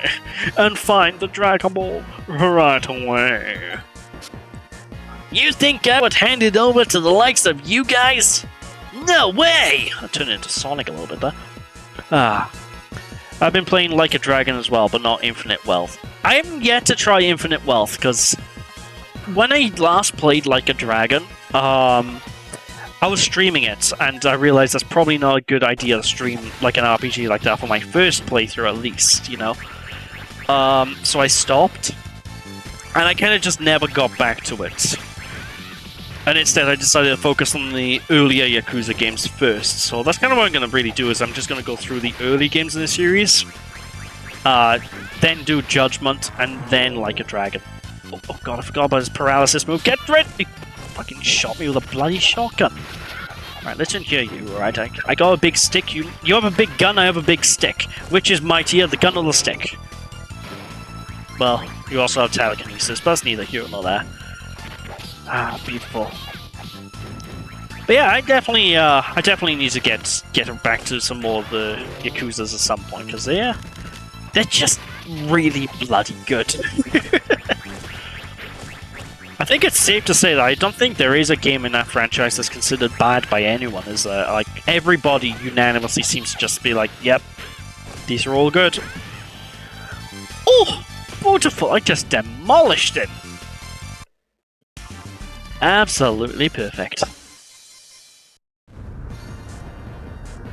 and find the Dragon Ball right away. You think I would hand it over to the likes of you guys? No way! I turned into Sonic a little bit there. I've been playing Like a Dragon as well, but not Infinite Wealth. I haven't yet to try Infinite Wealth, because when I last played Like a Dragon, I was streaming it, and I realized that's probably not a good idea to stream like an RPG like that for my first playthrough, at least, you know? So I stopped, and I kind of just never got back to it. And instead I decided to focus on the earlier Yakuza games first, so that's kind of what I'm going to really do, is I'm just going to go through the early games in the series, then do Judgment, and then Like a Dragon. Oh god, I forgot about his paralysis move. Get ready! He fucking shot me with a bloody shotgun. Alright, listen here, you, alright? I got a big stick, you have a big gun, I have a big stick. Which is mightier, the gun or the stick? Well, you also have telekinesis, but that's neither here nor there. Ah, beautiful. But yeah, I definitely need to get back to some more of the Yakuzas at some point, because they're just really bloody good. I think it's safe to say that I don't think there is a game in that franchise that's considered bad by anyone. Is like everybody unanimously seems to just be like, "Yep, these are all good." Oh, beautiful! I just demolished him. Absolutely perfect.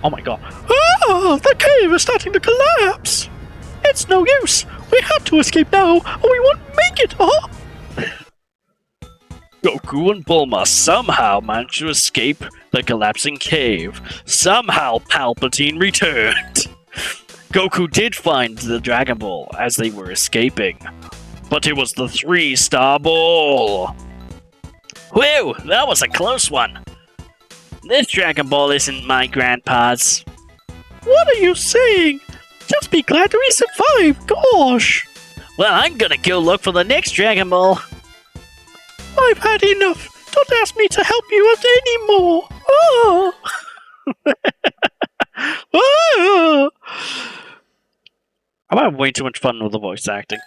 Oh my god! Ah, the cave is starting to collapse. It's no use. We have to escape now, or we won't make it. Oh. Goku and Bulma somehow managed to escape the collapsing cave. Somehow Palpatine returned. Goku did find the Dragon Ball as they were escaping, but it was the 3-star ball. Whew, that was a close one. This Dragon Ball isn't my grandpa's. What are you saying? Just be glad we survived, gosh. Well, I'm gonna go look for the next Dragon Ball. I've had enough. Don't ask me to help you out anymore. Oh. Oh. I'm having way too much fun with the voice acting.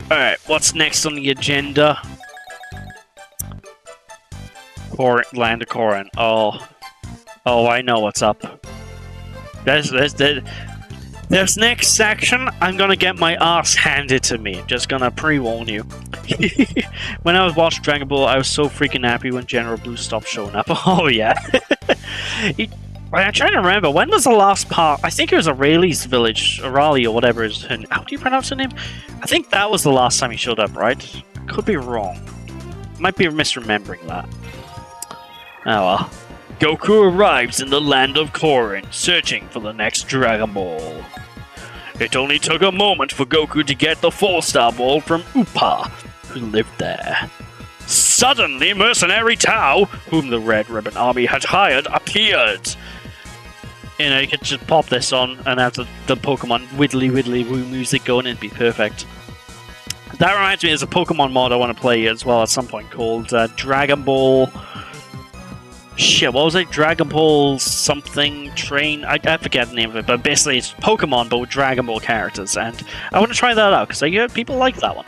Alright, what's next on the agenda? Land of Korin. Oh, I know what's up. This next section, I'm gonna get my ass handed to me. Just gonna pre-warn you. When I was watching Dragon Ball, I was so freaking happy when General Blue stopped showing up. Oh yeah. I'm trying to remember, when was the last part? I think it was Aureli's village, Aureli or whatever is her. How do you pronounce her name? I think that was the last time he showed up, right? Could be wrong. Might be misremembering that. Oh well. Goku arrives in the land of Korin, searching for the next Dragon Ball. It only took a moment for Goku to get the 4-star ball from Upa, who lived there. Suddenly, Mercenary Tao, whom the Red Ribbon Army had hired, appeared. You know, you could just pop this on and have the Pokemon widdly widdly woo music going and it'd be perfect. That reminds me, there's a Pokemon mod I want to play as well at some point called Dragon Ball... Shit, what was it? Dragon Ball something train? I forget the name of it, but basically it's Pokemon but with Dragon Ball characters, and I want to try that out because I hear people like that one.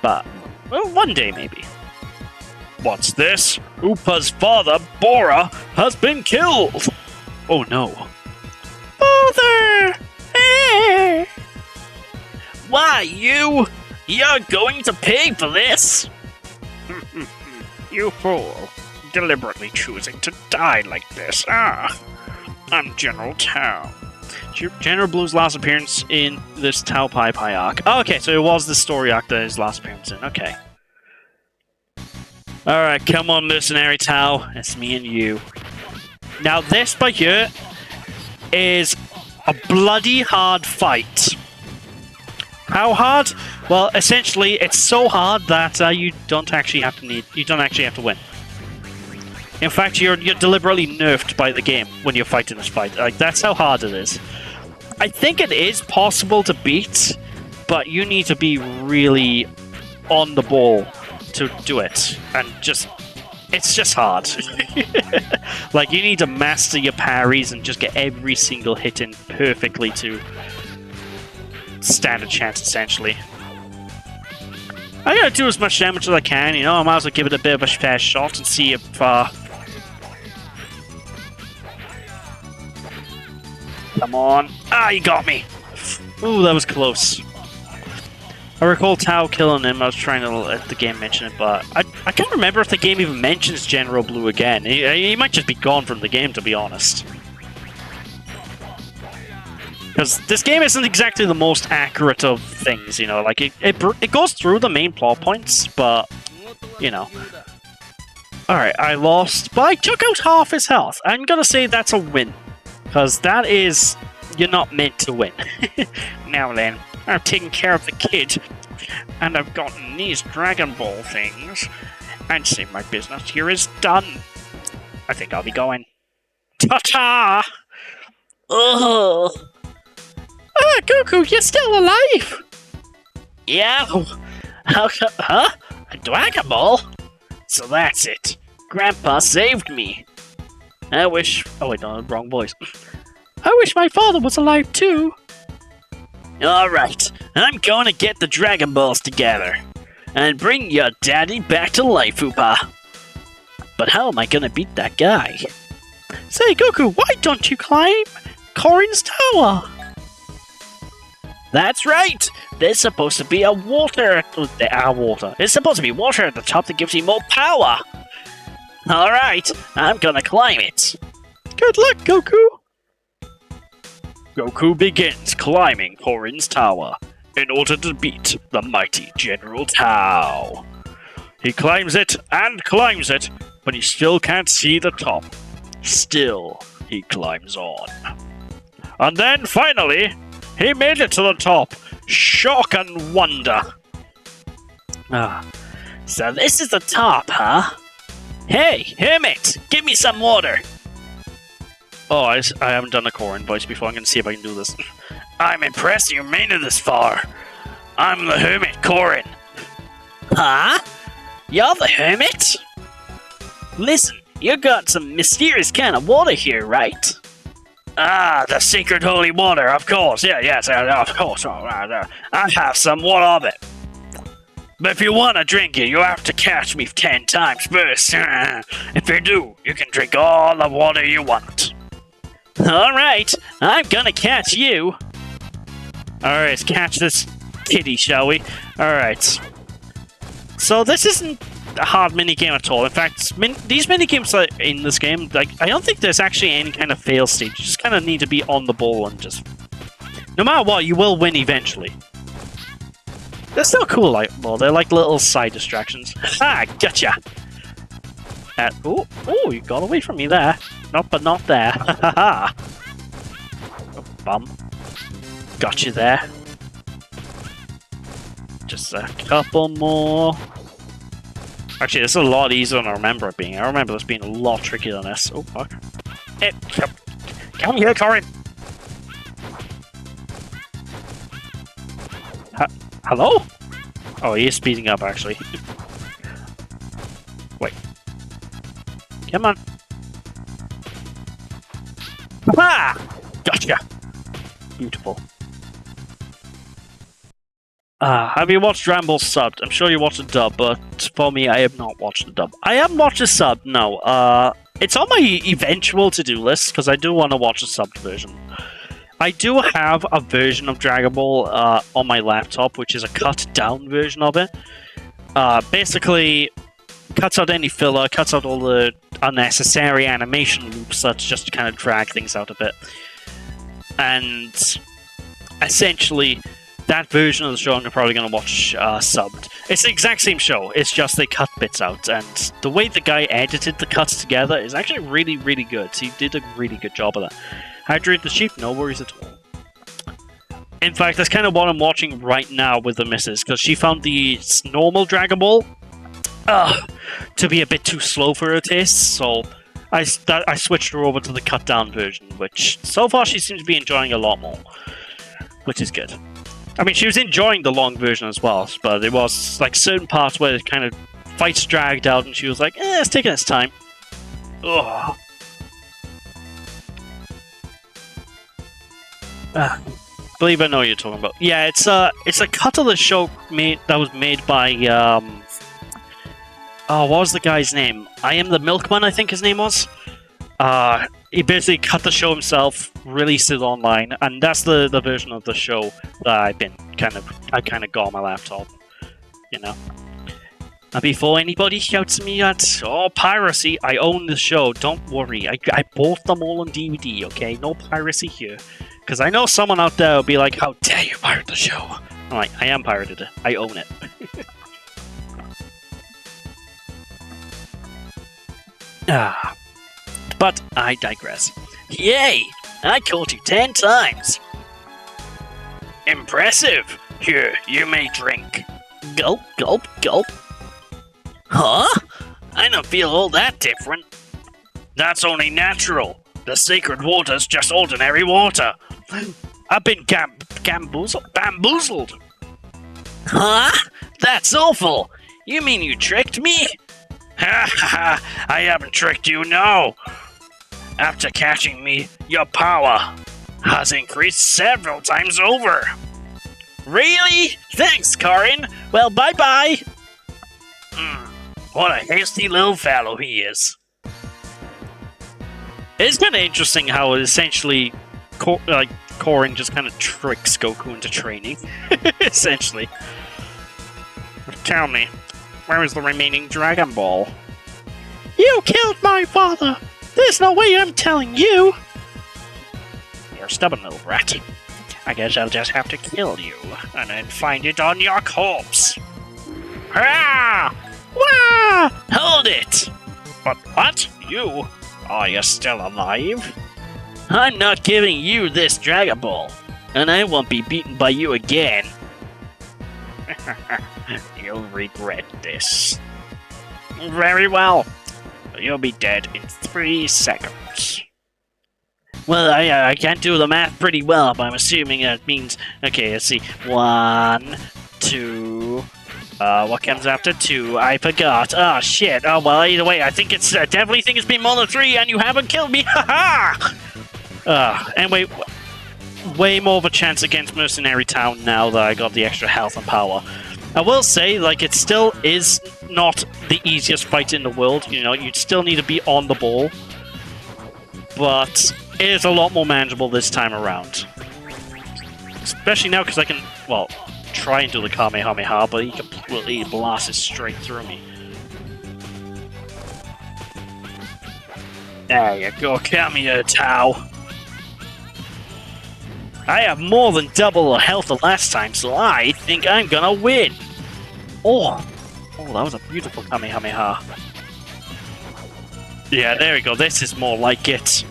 But, well, one day maybe. What's this? Upa's father, Bora, has been killed! Oh no. Father! Hey! Why, you? You're going to pay for this? You fool. Deliberately choosing to die like this. I'm General Tao. General Blue's last appearance in this Tao Pai Pai arc. Oh, okay, so it was the story arc that his last appearance in. Okay. Alright, come on, Mercenary Tao. It's me and you. Now, this by here is a bloody hard fight. How hard? Well, essentially, it's so hard that you don't actually have to win. In fact, you're deliberately nerfed by the game when you're fighting this fight. Like, that's how hard it is. I think it is possible to beat, but you need to be really on the ball to do it. And it's just hard. Like, you need to master your parries and just get every single hit in perfectly to stand a chance, essentially. I gotta do as much damage as I can, you know, I might as well give it a bit of a fair shot and see if, Come on. Ah, you got me! Ooh, that was close. I recall Tao killing him. I was trying to let the game mention it, but I can't remember if the game even mentions General Blue again. He might just be gone from the game, to be honest. Because this game isn't exactly the most accurate of things, you know. Like, it goes through the main plot points, but, you know. Alright, I lost, but I took out half his health. I'm gonna say that's a win. Because that is... You're not meant to win. Now then, I've taken care of the kid. And I've gotten these Dragon Ball things. I'd say my business here is done. I think I'll be going. Ta-ta! Ugh! Ah, Goku, you're still alive! Yeah? Huh? A Dragon Ball? So that's it. Grandpa saved me. I wish... Oh wait, no, wrong voice. I wish my father was alive too. Alright, I'm going to get the Dragon Balls together. and bring your daddy back to life, Hoopa. But how am I gonna beat that guy? Say, Goku, why don't you climb Korin's tower? That's right! There's supposed to be water. There's supposed to be water at the top that gives you more power. Alright, I'm gonna climb it. Good luck, Goku! Goku begins climbing Korin's tower in order to beat the mighty General Tao. He climbs it and climbs it, but he still can't see the top. Still, he climbs on. And then, finally, he made it to the top. Shock and wonder. So this is the top, huh? Hey, Hermit, give me some water. Oh, I haven't done a Korin voice before. I'm going to see if I can do this. I'm impressed you made it this far. I'm the Hermit Korin. Huh? You're the Hermit? Listen, you got some mysterious kind of water here, right? Ah, the secret holy water, of course. Yes, of course. I have somewhat of it. But if you want to drink it, you have to catch me 10 times first. If you do, you can drink all the water you want. Alright, I'm gonna catch you. Alright, let's catch this kitty, shall we? Alright. So this isn't a hard minigame at all. In fact, these minigames are in this game, like, I don't think there's actually any kind of fail stage. You just kind of need to be on the ball and just... No matter what, you will win eventually. They're still cool, like, well, they're like little side distractions. Ah, gotcha! Oh, you got away from me there. But not there. Ha ha! Bum. Got you there. Just a couple more. Actually, this is a lot easier than I remember it being. I remember this being a lot trickier than this. Oh, fuck. Hey, come here, Korin! Hello? Oh, he is speeding up, actually. Wait. Come on. Ha! Gotcha! Beautiful. Have you watched Dragon Ball subbed? I'm sure you watched the dub, but for me, I have not watched the dub. I haven't watched the sub, no. It's on my eventual to-do list, because I do want to watch the subbed version. I do have a version of Dragon Ball on my laptop, which is a cut-down version of it. Basically, cuts out any filler, cuts out all the unnecessary animation loops that just kind of drag things out a bit. And essentially, that version of the show I'm probably going to watch subbed. It's the exact same show, it's just they cut bits out, and the way the guy edited the cuts together is actually really, really good. He did a really good job of that. Hydrate the sheep, no worries at all. In fact, that's kind of what I'm watching right now with the missus, because she found the normal Dragon Ball to be a bit too slow for her taste, so I switched her over to the cut-down version, which so far she seems to be enjoying a lot more, which is good. I mean, she was enjoying the long version as well, but it was like certain parts where it kind of fights dragged out, and she was like, it's taking its time. Ugh. Believe I know what you're talking about. Yeah, it's a cut of the show that was made by oh, what was the guy's name? I Am the Milkman, I think his name was. He basically cut the show himself, released it online, and that's the version of the show that I kind of got on my laptop, you know. And before anybody shouts at me at, oh, piracy, I own the show, don't worry, I bought them all on DVD, okay? No piracy here. Because I know someone out there will be like, how dare you pirate the show? I'm like, I am pirated it, I own it. But I digress. Yay! I caught you 10 times! Impressive! Here, you may drink. Gulp, gulp, gulp. Huh? I don't feel all that different. That's only natural. The sacred water's just ordinary water. I've been bamboozled. Huh? That's awful! You mean you tricked me? Ha ha ha! I haven't tricked you, no! After catching me, your power has increased several times over. Really? Thanks, Korin. Well, bye-bye. What a hasty little fellow he is. It's kind of interesting how essentially Korin just kind of tricks Goku into training. Essentially. Tell me, where is the remaining Dragon Ball? You killed my father! There's no way I'm telling you! You're a stubborn little brat. I guess I'll just have to kill you, and then find it on your corpse. Ah! Wah! Hold it! But what? You? Are you still alive? I'm not giving you this Dragon Ball, and I won't be beaten by you again. You'll regret this. Very well. You'll be dead in 3 seconds. Well, I can't do the math pretty well, but I'm assuming that means... Okay, let's see. 1, 2... what comes after 2? I forgot. Oh, shit. Oh, well, either way, I think it's... definitely think it's been more than 3, and you haven't killed me. Ha-ha! Anyway, way more of a chance against Mercenary Town now that I got the extra health and power. I will say, like, it still is not the easiest fight in the world. You know, you'd still need to be on the ball. But it is a lot more manageable this time around. Especially now because I can, well, try and do the Kamehameha, but he completely blasts straight through me. There you go, come here, Tao. I have more than double the health the last time, so I think I'm gonna win. Oh, that was a beautiful Kamehameha. Yeah, there we go. This is more like it.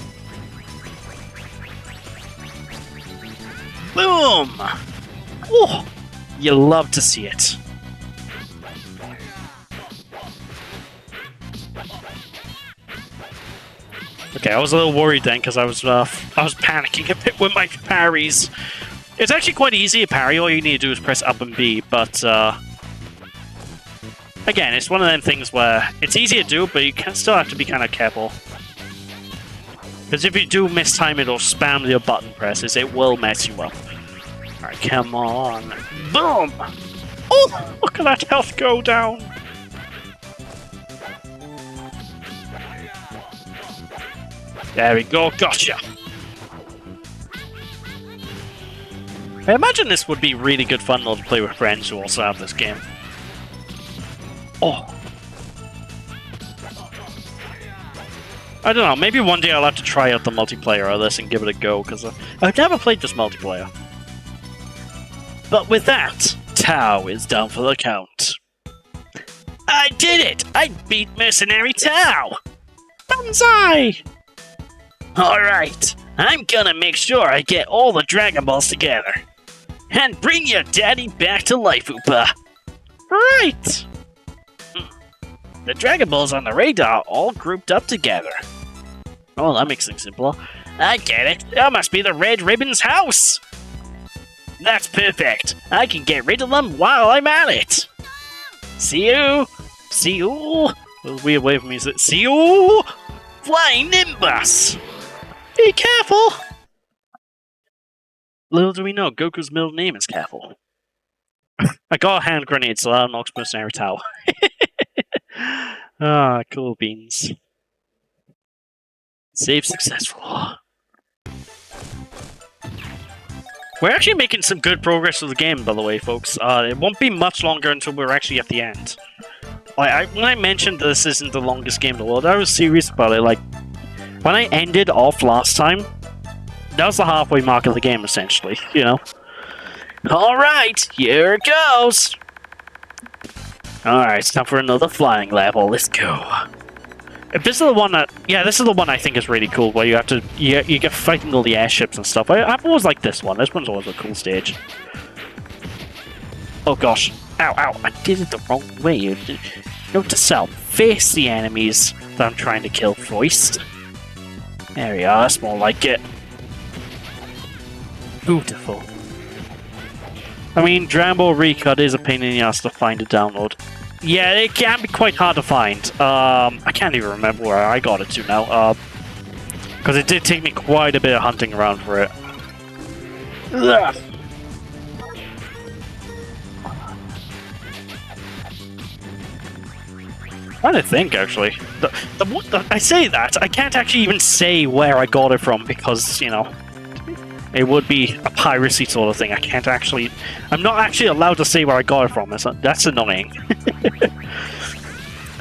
Boom! Oh, you love to see it. Okay, I was a little worried then because I was panicking a bit with my parries. It's actually quite easy to parry. All you need to do is press up and B, but again, it's one of them things where it's easy to do, but you can still have to be kind of careful. Because if you do mistime it or spam your button presses, it will mess you up. Alright, come on. Boom! Oh, look at that health go down. There we go, gotcha! I imagine this would be really good fun though to play with friends who also have this game. Oh! I don't know, maybe one day I'll have to try out the multiplayer of this and give it a go, because I've never played this multiplayer. But with that, Tao is down for the count. I did it! I beat Mercenary Tao! Banzai! Alright, I'm gonna make sure I get all the Dragon Balls together. And bring your daddy back to life, Oopa. Right! The Dragon Balls on the radar all grouped up together. Oh, that makes things simpler. I get it. That must be the Red Ribbon's house. That's perfect. I can get rid of them while I'm at it. See you. See you. That was a weird way for me to say. See you. Flying Nimbus. Be careful! Little do we know, Goku's middle name is Careful. I got a hand grenade, so that unlocks Mercenary Tower. Ah, cool beans. Save successful. We're actually making some good progress with the game, by the way, folks. It won't be much longer until we're actually at the end. When I mentioned this isn't the longest game in the world, I was serious about it. Like, when I ended off last time, that was the halfway mark of the game, essentially, you know? Alright, here it goes! Alright, it's time for another flying level, let's go. If this is the one that... Yeah, this is the one I think is really cool, where you have to... You get fighting all the airships and stuff. I've always liked this one. This one's always a cool stage. Oh gosh. Ow, ow, I did it the wrong way. Note to self, face the enemies that I'm trying to kill first. There we are, that's more like it. Beautiful. I mean, Dragon Ball Recut is a pain in the ass to find and download. Yeah, it can be quite hard to find. I can't even remember where I got it to now. Because it did take me quite a bit of hunting around for it. Ugh. trying to think, actually. I say that, I can't actually even say where I got it from because, you know, it would be a piracy sort of thing. I can't actually... I'm not actually allowed to say where I got it from. That's annoying.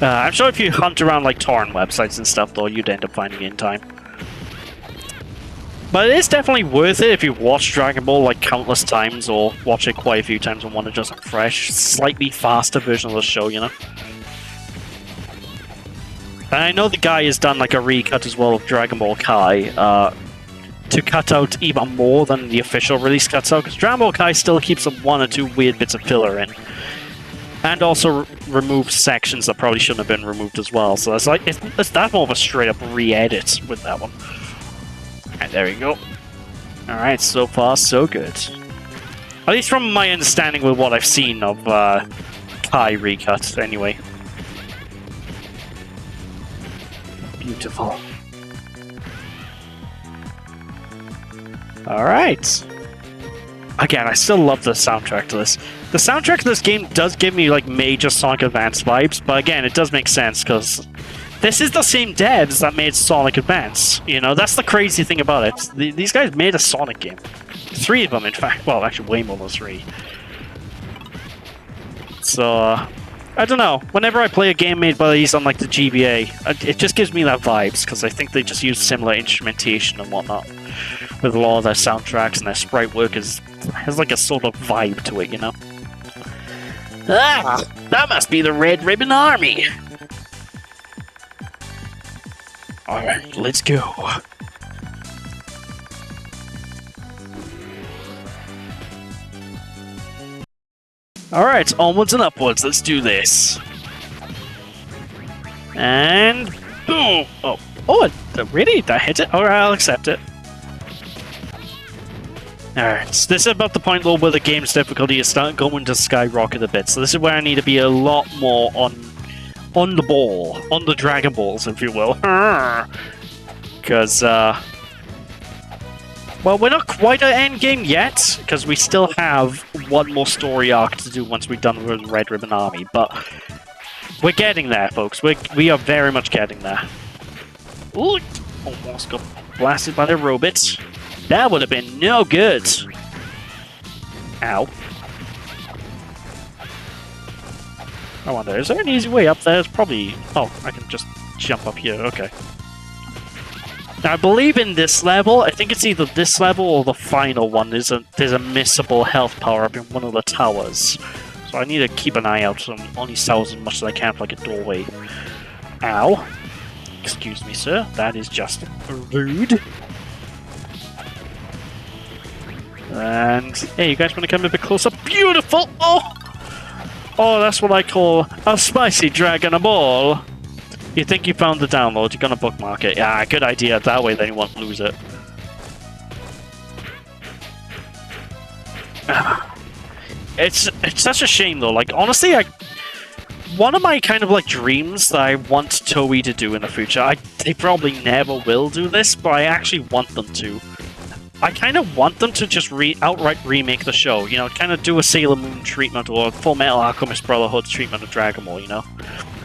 I'm sure if you hunt around, like, torrent websites and stuff, though, you'd end up finding it in time. But it is definitely worth it if you watch Dragon Ball, like, countless times, or watch it quite a few times and want to just a fresh, slightly faster version of the show, you know? And I know the guy has done, like, a recut as well of Dragon Ball Kai, to cut out even more than the official release cuts out, because Dragon Ball Kai still keeps one or two weird bits of filler in. And also removes sections that probably shouldn't have been removed as well, so it's like, it's that more of a straight up re-edit with that one. And there we go. Alright, so far so good. At least from my understanding with what I've seen of Kai recut, anyway. Beautiful. Alright. Again, I still love the soundtrack to this. The soundtrack to this game does give me, like, major Sonic Advance vibes, but again, it does make sense, because this is the same devs that made Sonic Advance. You know, that's the crazy thing about it. These guys made a Sonic game. 3 of them, in fact. Well, actually, way more than 3. So, I don't know. Whenever I play a game made by these on, like, the GBA, it just gives me that vibes, because I think they just use similar instrumentation and whatnot. With a lot of their soundtracks and their sprite work has like a sort of vibe to it, you know? Ah! That must be the Red Ribbon Army! Alright, let's go. Alright, onwards and upwards, let's do this. And... boom! Oh, really? That hit it? Alright, I'll accept it. Alright, so this is about the point though where the game's difficulty is going to skyrocket a bit, so this is where I need to be a lot more on the ball, on the Dragon Balls, if you will. Because, well, we're not quite at endgame yet, because we still have one more story arc to do once we're done with the Red Ribbon Army, but we're getting there, folks. We are very much getting there. Ooh, almost got blasted by the robots. That would have been no good. Ow. I wonder, is there an easy way up there? It's probably... oh, I can just jump up here, okay. Now, I believe in this level, I think it's either this level or the final one, there's a missable health power-up in one of the towers. So I need to keep an eye out on these towers as much as I can for, like, a doorway. Ow. Excuse me, sir. That is just rude. And, hey, you guys want to come a bit closer? Beautiful! Oh! Oh, that's what I call a spicy Dragon Ball. You think you found the download, you're gonna bookmark it. Yeah, good idea. That way then you won't lose it. It's such a shame though. Like, honestly, one of my kind of like dreams that I want Toei to do in the future, they probably never will do this, but I actually want them to. I kind of want them to just outright remake the show, you know, kind of do a Sailor Moon treatment or a Full Metal Alchemist Brotherhood treatment of Dragon Ball, you know?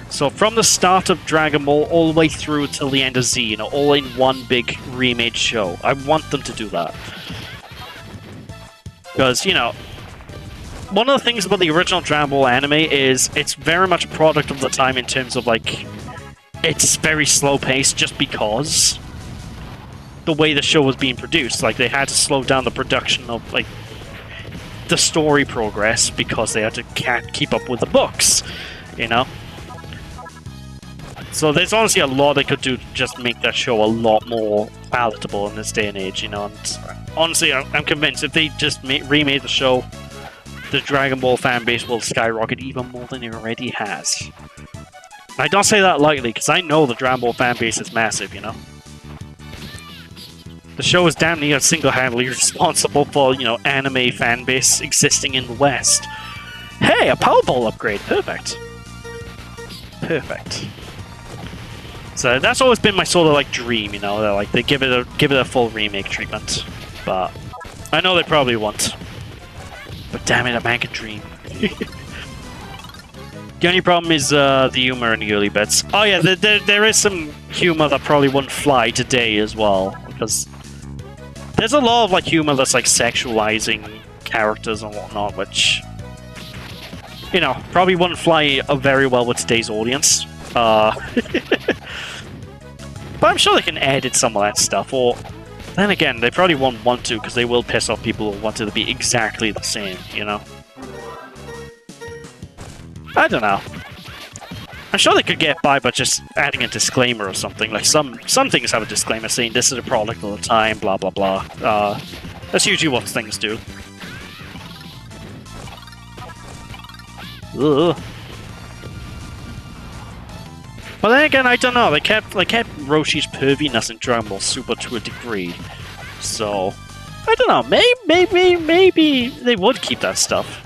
So from the start of Dragon Ball all the way through till the end of Z, you know, all in one big remade show. I want them to do that. Because, you know, one of the things about the original Dragon Ball anime is it's very much a product of the time in terms of, like, it's very slow-paced just because the way the show was being produced. Like, they had to slow down the production of, like, the story progress because they had to keep up with the books, you know? So there's honestly a lot they could do to just make that show a lot more palatable in this day and age, you know? And honestly, I'm convinced if they just remade the show, the Dragon Ball fan base will skyrocket even more than it already has. I don't say that lightly, because I know the Dragon Ball fan base is massive, you know? The show is damn near single-handedly responsible for, you know, anime fan base existing in the West. Hey, a Powerball upgrade! Perfect. Perfect. So that's always been my sort of like dream, you know, that like they give it a full remake treatment. But I know they probably won't. But damn it, a manga dream. The only problem is the humor in the early bits. Oh yeah, there is some humor that probably wouldn't fly today as well, because there's a lot of like humor that's like sexualizing characters and whatnot, which, you know, probably wouldn't fly very well with today's audience. But I'm sure they can edit some of that stuff, or then again, they probably won't want to, because they will piss off people who want it to be exactly the same, you know? I don't know. I'm sure they could get by by just adding a disclaimer or something. Like some things have a disclaimer saying this is a product of the time, blah blah blah. That's usually what things do. Ugh. But then again, I don't know. They kept Roshi's perviness in Dragon Ball Super to a degree. So I don't know. Maybe they would keep that stuff.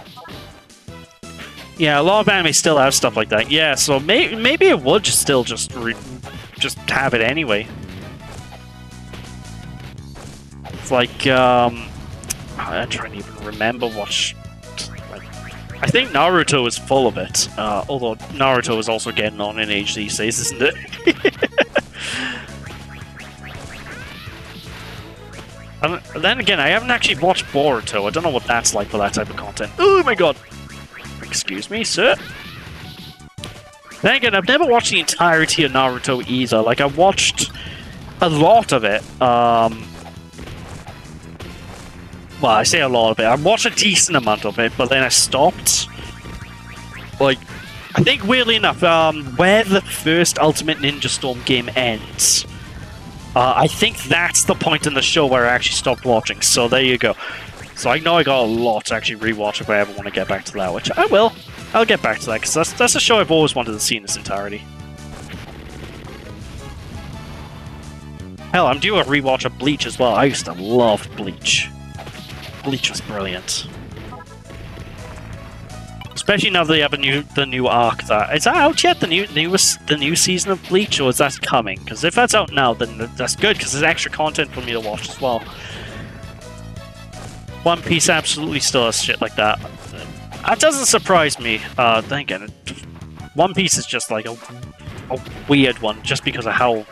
Yeah, a lot of anime still have stuff like that. Yeah, so maybe it would still just have it anyway. It's like I'm trying to even remember what. I think Naruto is full of it. Although Naruto is also getting on in age these days, isn't it? And then again, I haven't actually watched Boruto. I don't know what that's like for that type of content. Oh my god! Excuse me, sir. Then again, I've never watched the entirety of Naruto either. Like, I watched a lot of it. Well, I say a lot of it. I watched a decent amount of it, but then I stopped. Like, I think weirdly enough, where the first Ultimate Ninja Storm game ends, I think that's the point in the show where I actually stopped watching. So there you go. So I know I got a lot to actually rewatch if I ever want to get back to that, which I will. I'll get back to that, because that's a show I've always wanted to see in its entirety. Hell, I'm due a rewatch of Bleach as well. I used to love Bleach. Bleach was brilliant. Especially now that they have the new arc. Is that out yet? The new season of Bleach, or is that coming? Because if that's out now, then that's good, because there's extra content for me to watch as well. One Piece absolutely still has shit like that. That doesn't surprise me. Then again, One Piece is just like a weird one, just because of how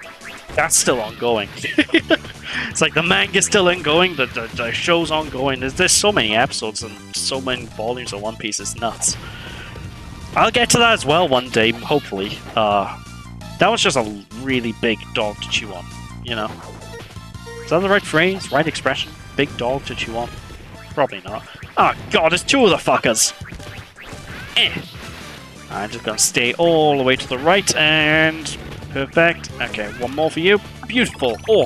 that's still ongoing. It's like the manga's still ongoing, the show's ongoing. There's so many episodes and so many volumes of One Piece. It's nuts. I'll get to that as well one day, hopefully. That was just a really big dog to chew on, you know? Is that the right phrase? Right expression? Big dog to chew on? Probably not. Oh god, there's two of the fuckers! I'm just gonna stay all the way to the right, and... perfect. Okay, one more for you. Beautiful! Oh!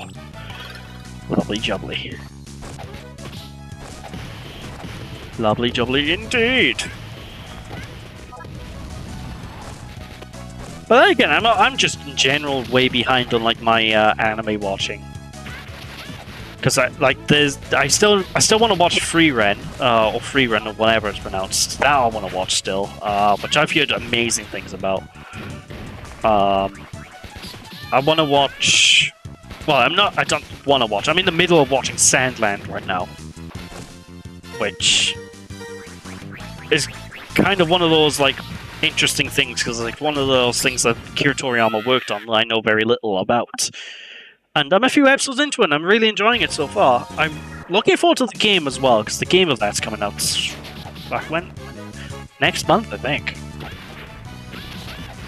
Lovely jubbly. Lovely jubbly indeed! But then again, I'm just in general way behind on like my anime watching. Because I still want to watch Free Ren, or Free Ren, or whatever it's pronounced. That I want to watch still, which I've heard amazing things about. I want to watch. Well, I don't want to watch. I'm in the middle of watching Sandland right now, which is kind of one of those like interesting things, because like one of those things that Akira Toriyama worked on that I know very little about. And I'm a few episodes into it, and I'm really enjoying it so far. I'm looking forward to the game as well, because the game of that's coming out back when? Next month, I think.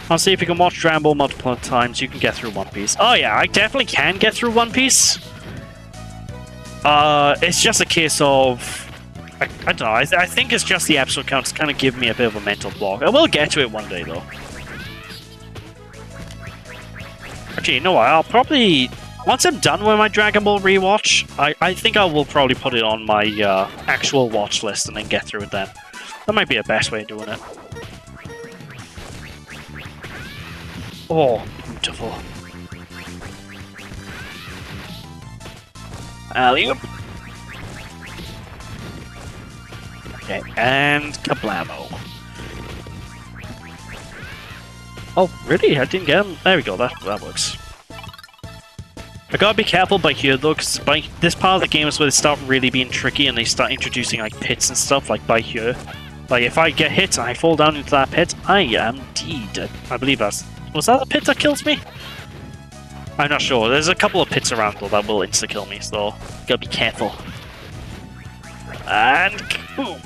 I'll see if you can watch Dragon Ball multiple times, you can get through One Piece. Oh yeah, I definitely can get through One Piece. It's just a case of... I don't know, I think it's just the episode counts kind of give me a bit of a mental block. I will get to it one day, though. Actually, you know what, I'll probably... Once I'm done with my Dragon Ball rewatch, I think I will probably put it on my actual watch list and then get through it then. That might be the best way of doing it. Oh, beautiful. Alley-oop. Okay, and kablamo. Oh, really? I didn't get him? There we go, that works. I gotta be careful by here though, because by this part of the game is where they start really being tricky and they start introducing like pits and stuff, like by here. Like, if I get hit and I fall down into that pit, I am dead. I believe that's... Was that the pit that kills me? I'm not sure. There's a couple of pits around, though, that will insta-kill me, so gotta be careful. And... boom!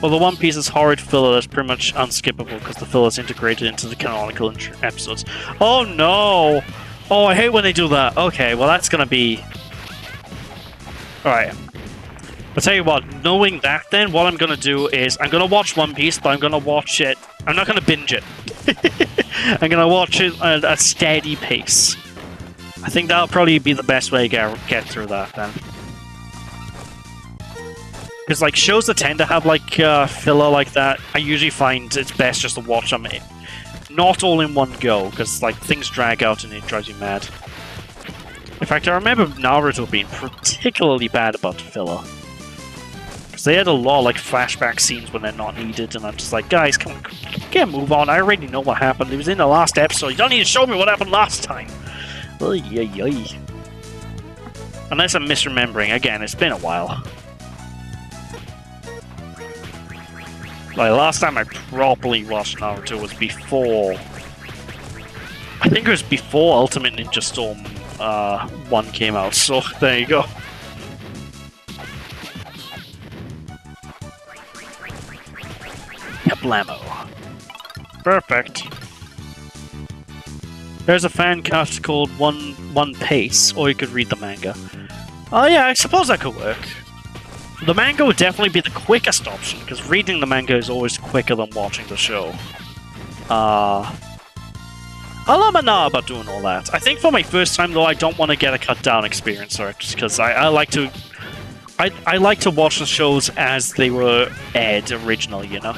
Well, the One Piece's horrid filler is pretty much unskippable because the filler is integrated into the canonical episodes. Oh, no! Oh, I hate when they do that. Okay, well, that's gonna be... Alright. I'll tell you what, knowing that then, what I'm gonna do is, I'm gonna watch One Piece, but I'm gonna watch it... I'm not gonna binge it. I'm gonna watch it at a steady pace. I think that'll probably be the best way to get through that, then. Because, like, shows that tend to have, like, filler like that, I usually find it's best just to watch them not all in one go, because, like, things drag out and it drives you mad. In fact, I remember Naruto being particularly bad about filler. Because they had a lot of, like, flashback scenes when they're not needed, and I'm just like, guys, come on, get a move on, I already know what happened. It was in the last episode, you don't need to show me what happened last time. Oy, oy, oy. Unless I'm misremembering, again, it's been a while. Like, last time I properly watched Naruto was before... I think it was before Ultimate Ninja Storm 1 came out, so there you go. Kablamo. Perfect. There's a fan cast called One Pace, or you could read the manga. Oh yeah, I suppose that could work. The manga would definitely be the quickest option, because reading the manga is always quicker than watching the show. I'll let me know about doing all that. I think for my first time, though, I don't want to get a cut-down experience, or just because I like to... I like to watch the shows as they were aired originally, you know?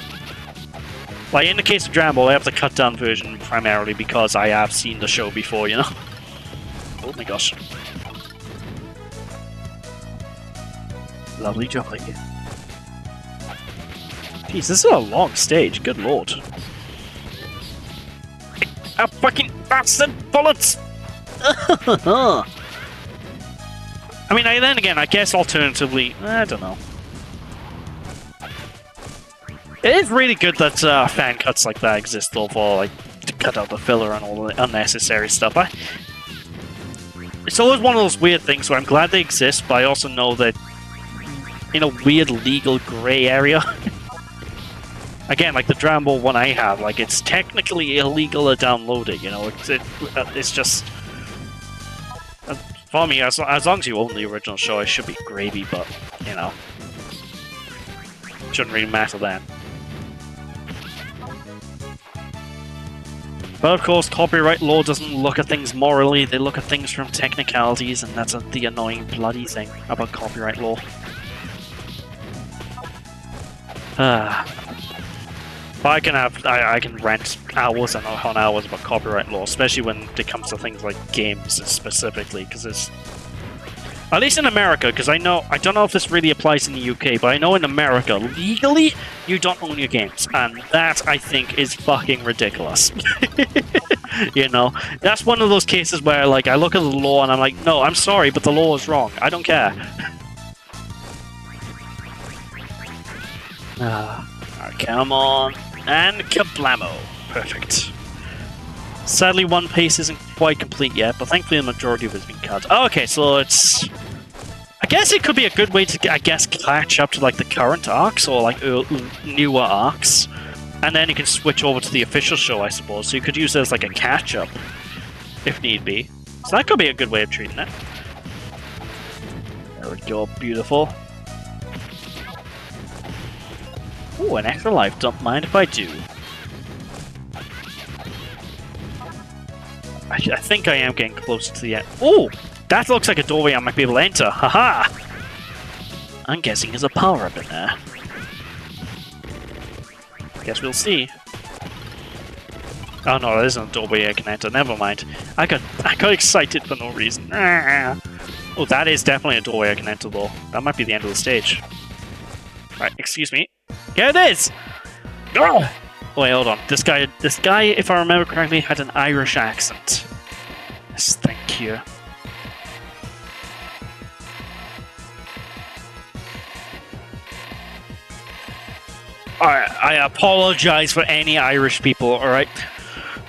Like, in the case of Dragon Ball, I have the cut-down version primarily because I have seen the show before, you know? Oh my gosh. Lovely jolly. Jeez, this is a long stage, good lord. A fucking bastard bullets! I mean, then again, I guess alternatively, I don't know. It is really good that fan cuts like that exist, though, for like to cut out the filler and all the unnecessary stuff. It's always one of those weird things where I'm glad they exist, but I also know that in a weird legal grey area. Again, like the Dragon Ball one I have, like it's technically illegal to download it, you know, it's just... for me, as long as you own the original show, it should be gravy, but, you know, shouldn't really matter then. But of course, copyright law doesn't look at things morally, they look at things from technicalities, and that's the annoying bloody thing about copyright law. But I can rant hours and on hours about copyright law, especially when it comes to things like games specifically, because it's... At least in America, because I don't know if this really applies in the UK, but I know in America, legally, you don't own your games, and that, I think, is fucking ridiculous. You know? That's one of those cases where, like, I look at the law and I'm like, no, I'm sorry, but the law is wrong. I don't care. Come on. And kablamo. Perfect. Sadly, One Piece isn't quite complete yet, but thankfully the majority of it has been cut. Oh, okay, so it's... I guess it could be a good way to, I guess, catch up to, like, the current arcs, or, like, newer arcs. And then you can switch over to the official show, I suppose. So you could use it as, like, a catch-up, if need be. So that could be a good way of treating it. There we go, beautiful. Ooh, an extra life, don't mind if I do. I think I am getting close to the end. Oh! That looks like a doorway I might be able to enter. Haha! I'm guessing there's a power-up in there. Guess we'll see. Oh no, there isn't a doorway I can enter. Never mind. I got excited for no reason. Oh, that is definitely a doorway I can enter, though. That might be the end of the stage. Right, excuse me. Here it is! Oh! Wait, hold on. This guy, if I remember correctly, had an Irish accent. Yes, thank you. Alright, I apologize for any Irish people, alright?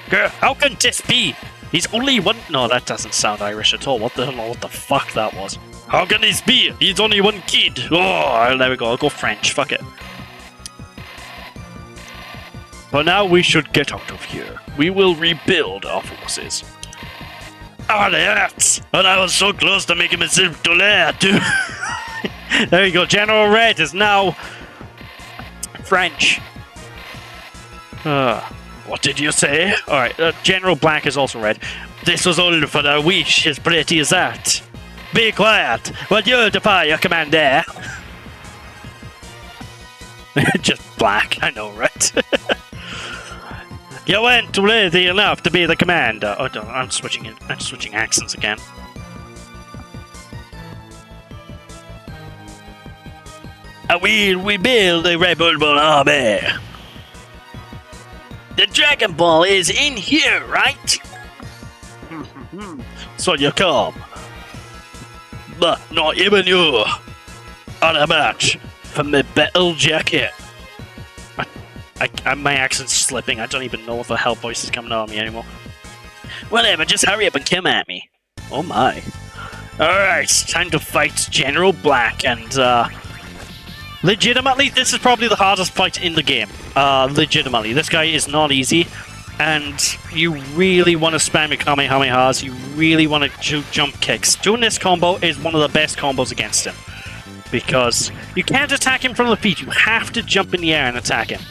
How can this be? He's only one... No, that doesn't sound Irish at all. What the hell? What the fuck that was? How can this be? He's only one kid. Oh, there we go. I'll go French. Fuck it. But now we should get out of here. We will rebuild our forces. Ah, that! And I was so close to making myself dollar, too. There you go. General Red is now French. What did you say? Alright, General Black is also red. This was all for the wish, as pretty as that. Be quiet, while you defy your commander. Just black, I know, right? You weren't worthy enough to be the commander. Oh, no, I'm switching accents again. We build a rebel army. The Dragon Ball is in here, right? So you come. But not even you. On a match for my battle jacket. My accent's slipping. I don't even know what the hell voice is coming out of me anymore. Whatever, just hurry up and come at me. Oh my. Alright, time to fight General Black and legitimately, this is probably the hardest fight in the game. Legitimately. This guy is not easy, and you really want to spam your Kamehamehas, you really want to do jump kicks. Doing this combo is one of the best combos against him, because you can't attack him from the feet, you have to jump in the air and attack him.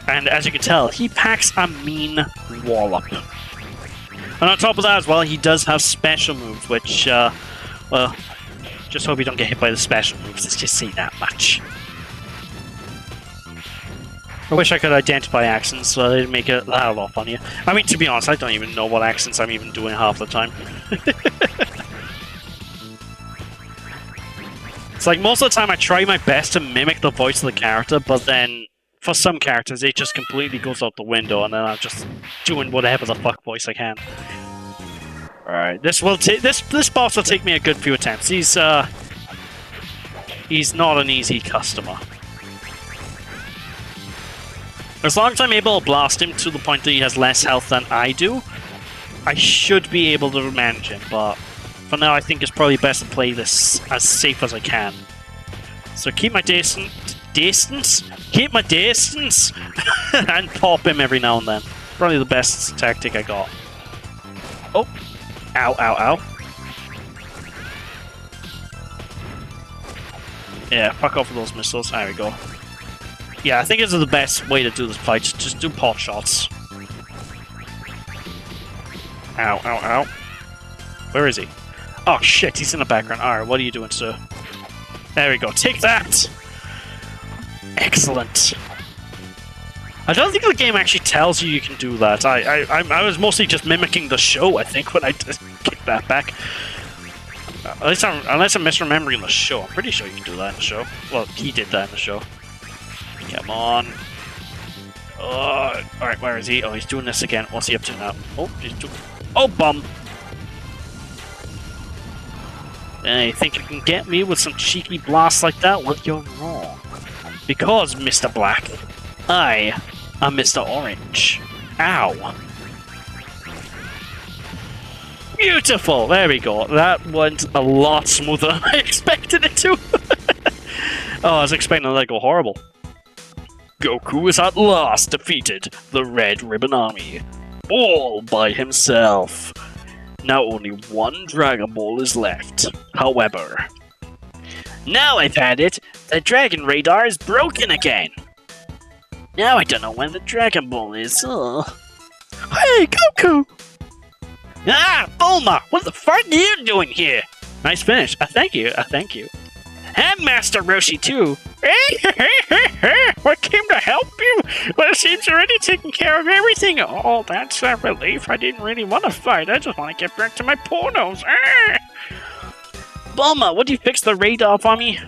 And as you can tell, he packs a mean wallop. And on top of that as well, he does have special moves, which, well, just hope you don't get hit by the special moves, let's just say that much. I wish I could identify accents so they'd make it that off on you. I mean, to be honest, I don't even know what accents I'm even doing half the time. It's like, most of the time I try my best to mimic the voice of the character, but then, for some characters, it just completely goes out the window, and then I'm just doing whatever the fuck voice I can. Alright, this boss will take me a good few attempts. He's not an easy customer. As long as I'm able to blast him to the point that he has less health than I do, I should be able to manage him, but for now I think it's probably best to play this as safe as I can. So keep my distance, keep my distance, and pop him every now and then. Probably the best tactic I got. Oh. Ow, ow, ow. Yeah, fuck off with those missiles. There we go. Yeah, I think this is the best way to do this fight. Just do pot shots. Ow, ow, ow. Where is he? Oh shit, he's in the background. Alright, what are you doing, sir? There we go. Take that! Excellent. I don't think the game actually tells you can do that. I was mostly just mimicking the show, I think, when I kicked that back. Unless I'm misremembering the show. I'm pretty sure you can do that in the show. Well, he did that in the show. Come on. Alright, where is he? Oh, he's doing this again. What's he up to now? Oh, he's doing... Oh, bum! You think you can get me with some cheeky blasts like that? Well, you're wrong. Because, Mr. Black, I am Mr. Orange. Ow. Beautiful! There we go. That went a lot smoother than I expected it to. Oh, I was expecting that to go horrible. Goku is at last defeated the Red Ribbon Army. All by himself. Now only one Dragon Ball is left. However, now I've had it, the Dragon Radar is broken again. Now I don't know when the Dragon Ball is. Hey, Goku! Ah, Bulma! What the fuck are you doing here? Nice finish. Thank you. Thank you. And Master Roshi, too. What came to help you? Well, it seems you're already taking care of everything. Oh, that's a relief. I didn't really want to fight. I just want to get back to my pornos. Bulma, would you fix the radar for me?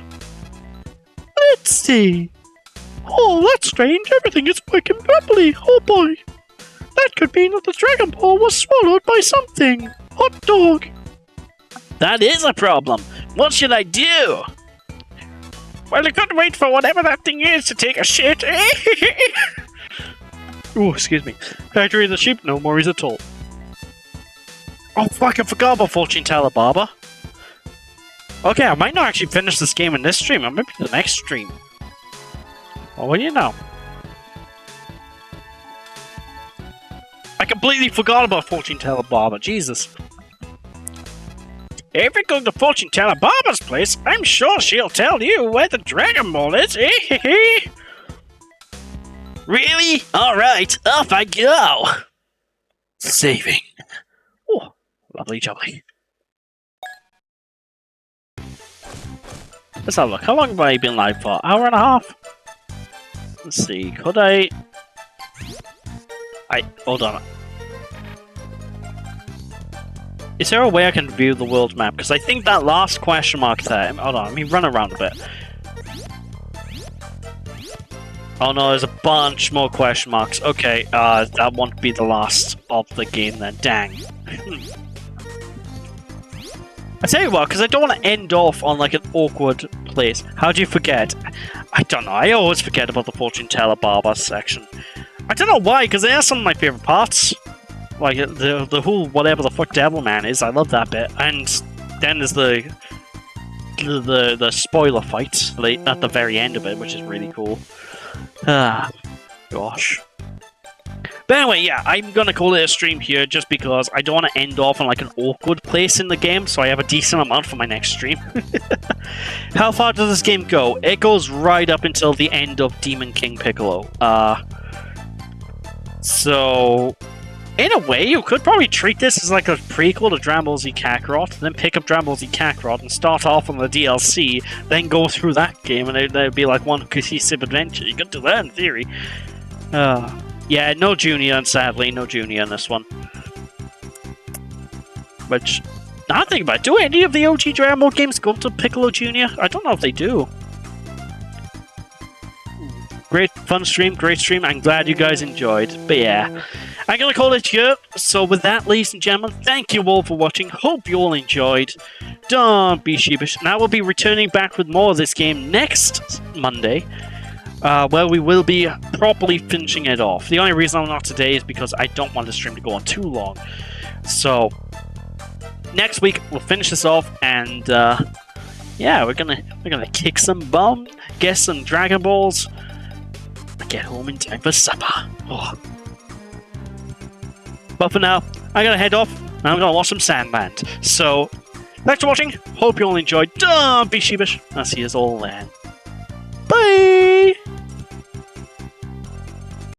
Let's see. Oh, that's strange. Everything is working properly. Oh, boy. That could mean that the Dragon Ball was swallowed by something. Hot dog. That is a problem. What should I do? Well, I couldn't wait for whatever that thing is to take a shit. Oh, excuse me. Factory of the sheep, no worries at all. Oh, fuck, I forgot about Fortune Teller Barber. Okay, I might not actually finish this game in this stream, or maybe the next stream. Well, what do you know? I completely forgot about Fortune Teller Barber, Jesus. If we go to Fortune Teller Barber's place, I'm sure she'll tell you where the Dragon Ball is. Really? Alright, off I go! Saving. Oh, lovely jubbly. Let's have a look. How long have I been live for? Hour and a half? Let's see, could I... Hold on. Is there a way I can view the world map? Because I think that last question mark there... Hold on, let me run around a bit. Oh no, there's a bunch more question marks. Okay, that won't be the last of the game then. Dang. I tell you what, because I don't want to end off on like an awkward place. How do you forget? I don't know, I always forget about the Fortune Teller Barber section. I don't know why, because they are some of my favourite parts. Like, the whole whatever the fuck Devil Man is, I love that bit. And then there's the spoiler fight at the very end of it, which is really cool. Ah, gosh. But anyway, yeah, I'm gonna call it a stream here just because I don't want to end off on like an awkward place in the game, so I have a decent amount for my next stream. How far does this game go? It goes right up until the end of Demon King Piccolo. So, in a way, you could probably treat this as like a prequel to Dragon Ball Z Kakarot, then pick up Dragon Ball Z Kakarot and start off on the DLC, then go through that game, and it'd be like one cohesive adventure. You could do that in theory. Yeah, no Junior, sadly, no Junior in this one. Which, now I think about it, do any of the OG Dragon Ball games go to Piccolo Junior? I don't know if they do. Great fun stream, great stream. I'm glad you guys enjoyed. But yeah, I'm gonna call it here. So with that, ladies and gentlemen, thank you all for watching. Hope you all enjoyed. Don't be sheepish. And I will be returning back with more of this game next Monday. Where we will be properly finishing it off. The only reason I'm not today is because I don't want the stream to go on too long. So, next week we'll finish this off, and yeah, we're gonna kick some bum, get some Dragon Balls, and get home in time for supper. Oh. But for now, I gotta head off, and I'm gonna watch some Sandman. So, thanks for watching. Hope you all enjoyed. Don't be sheepish. I'll see you all then. Bye.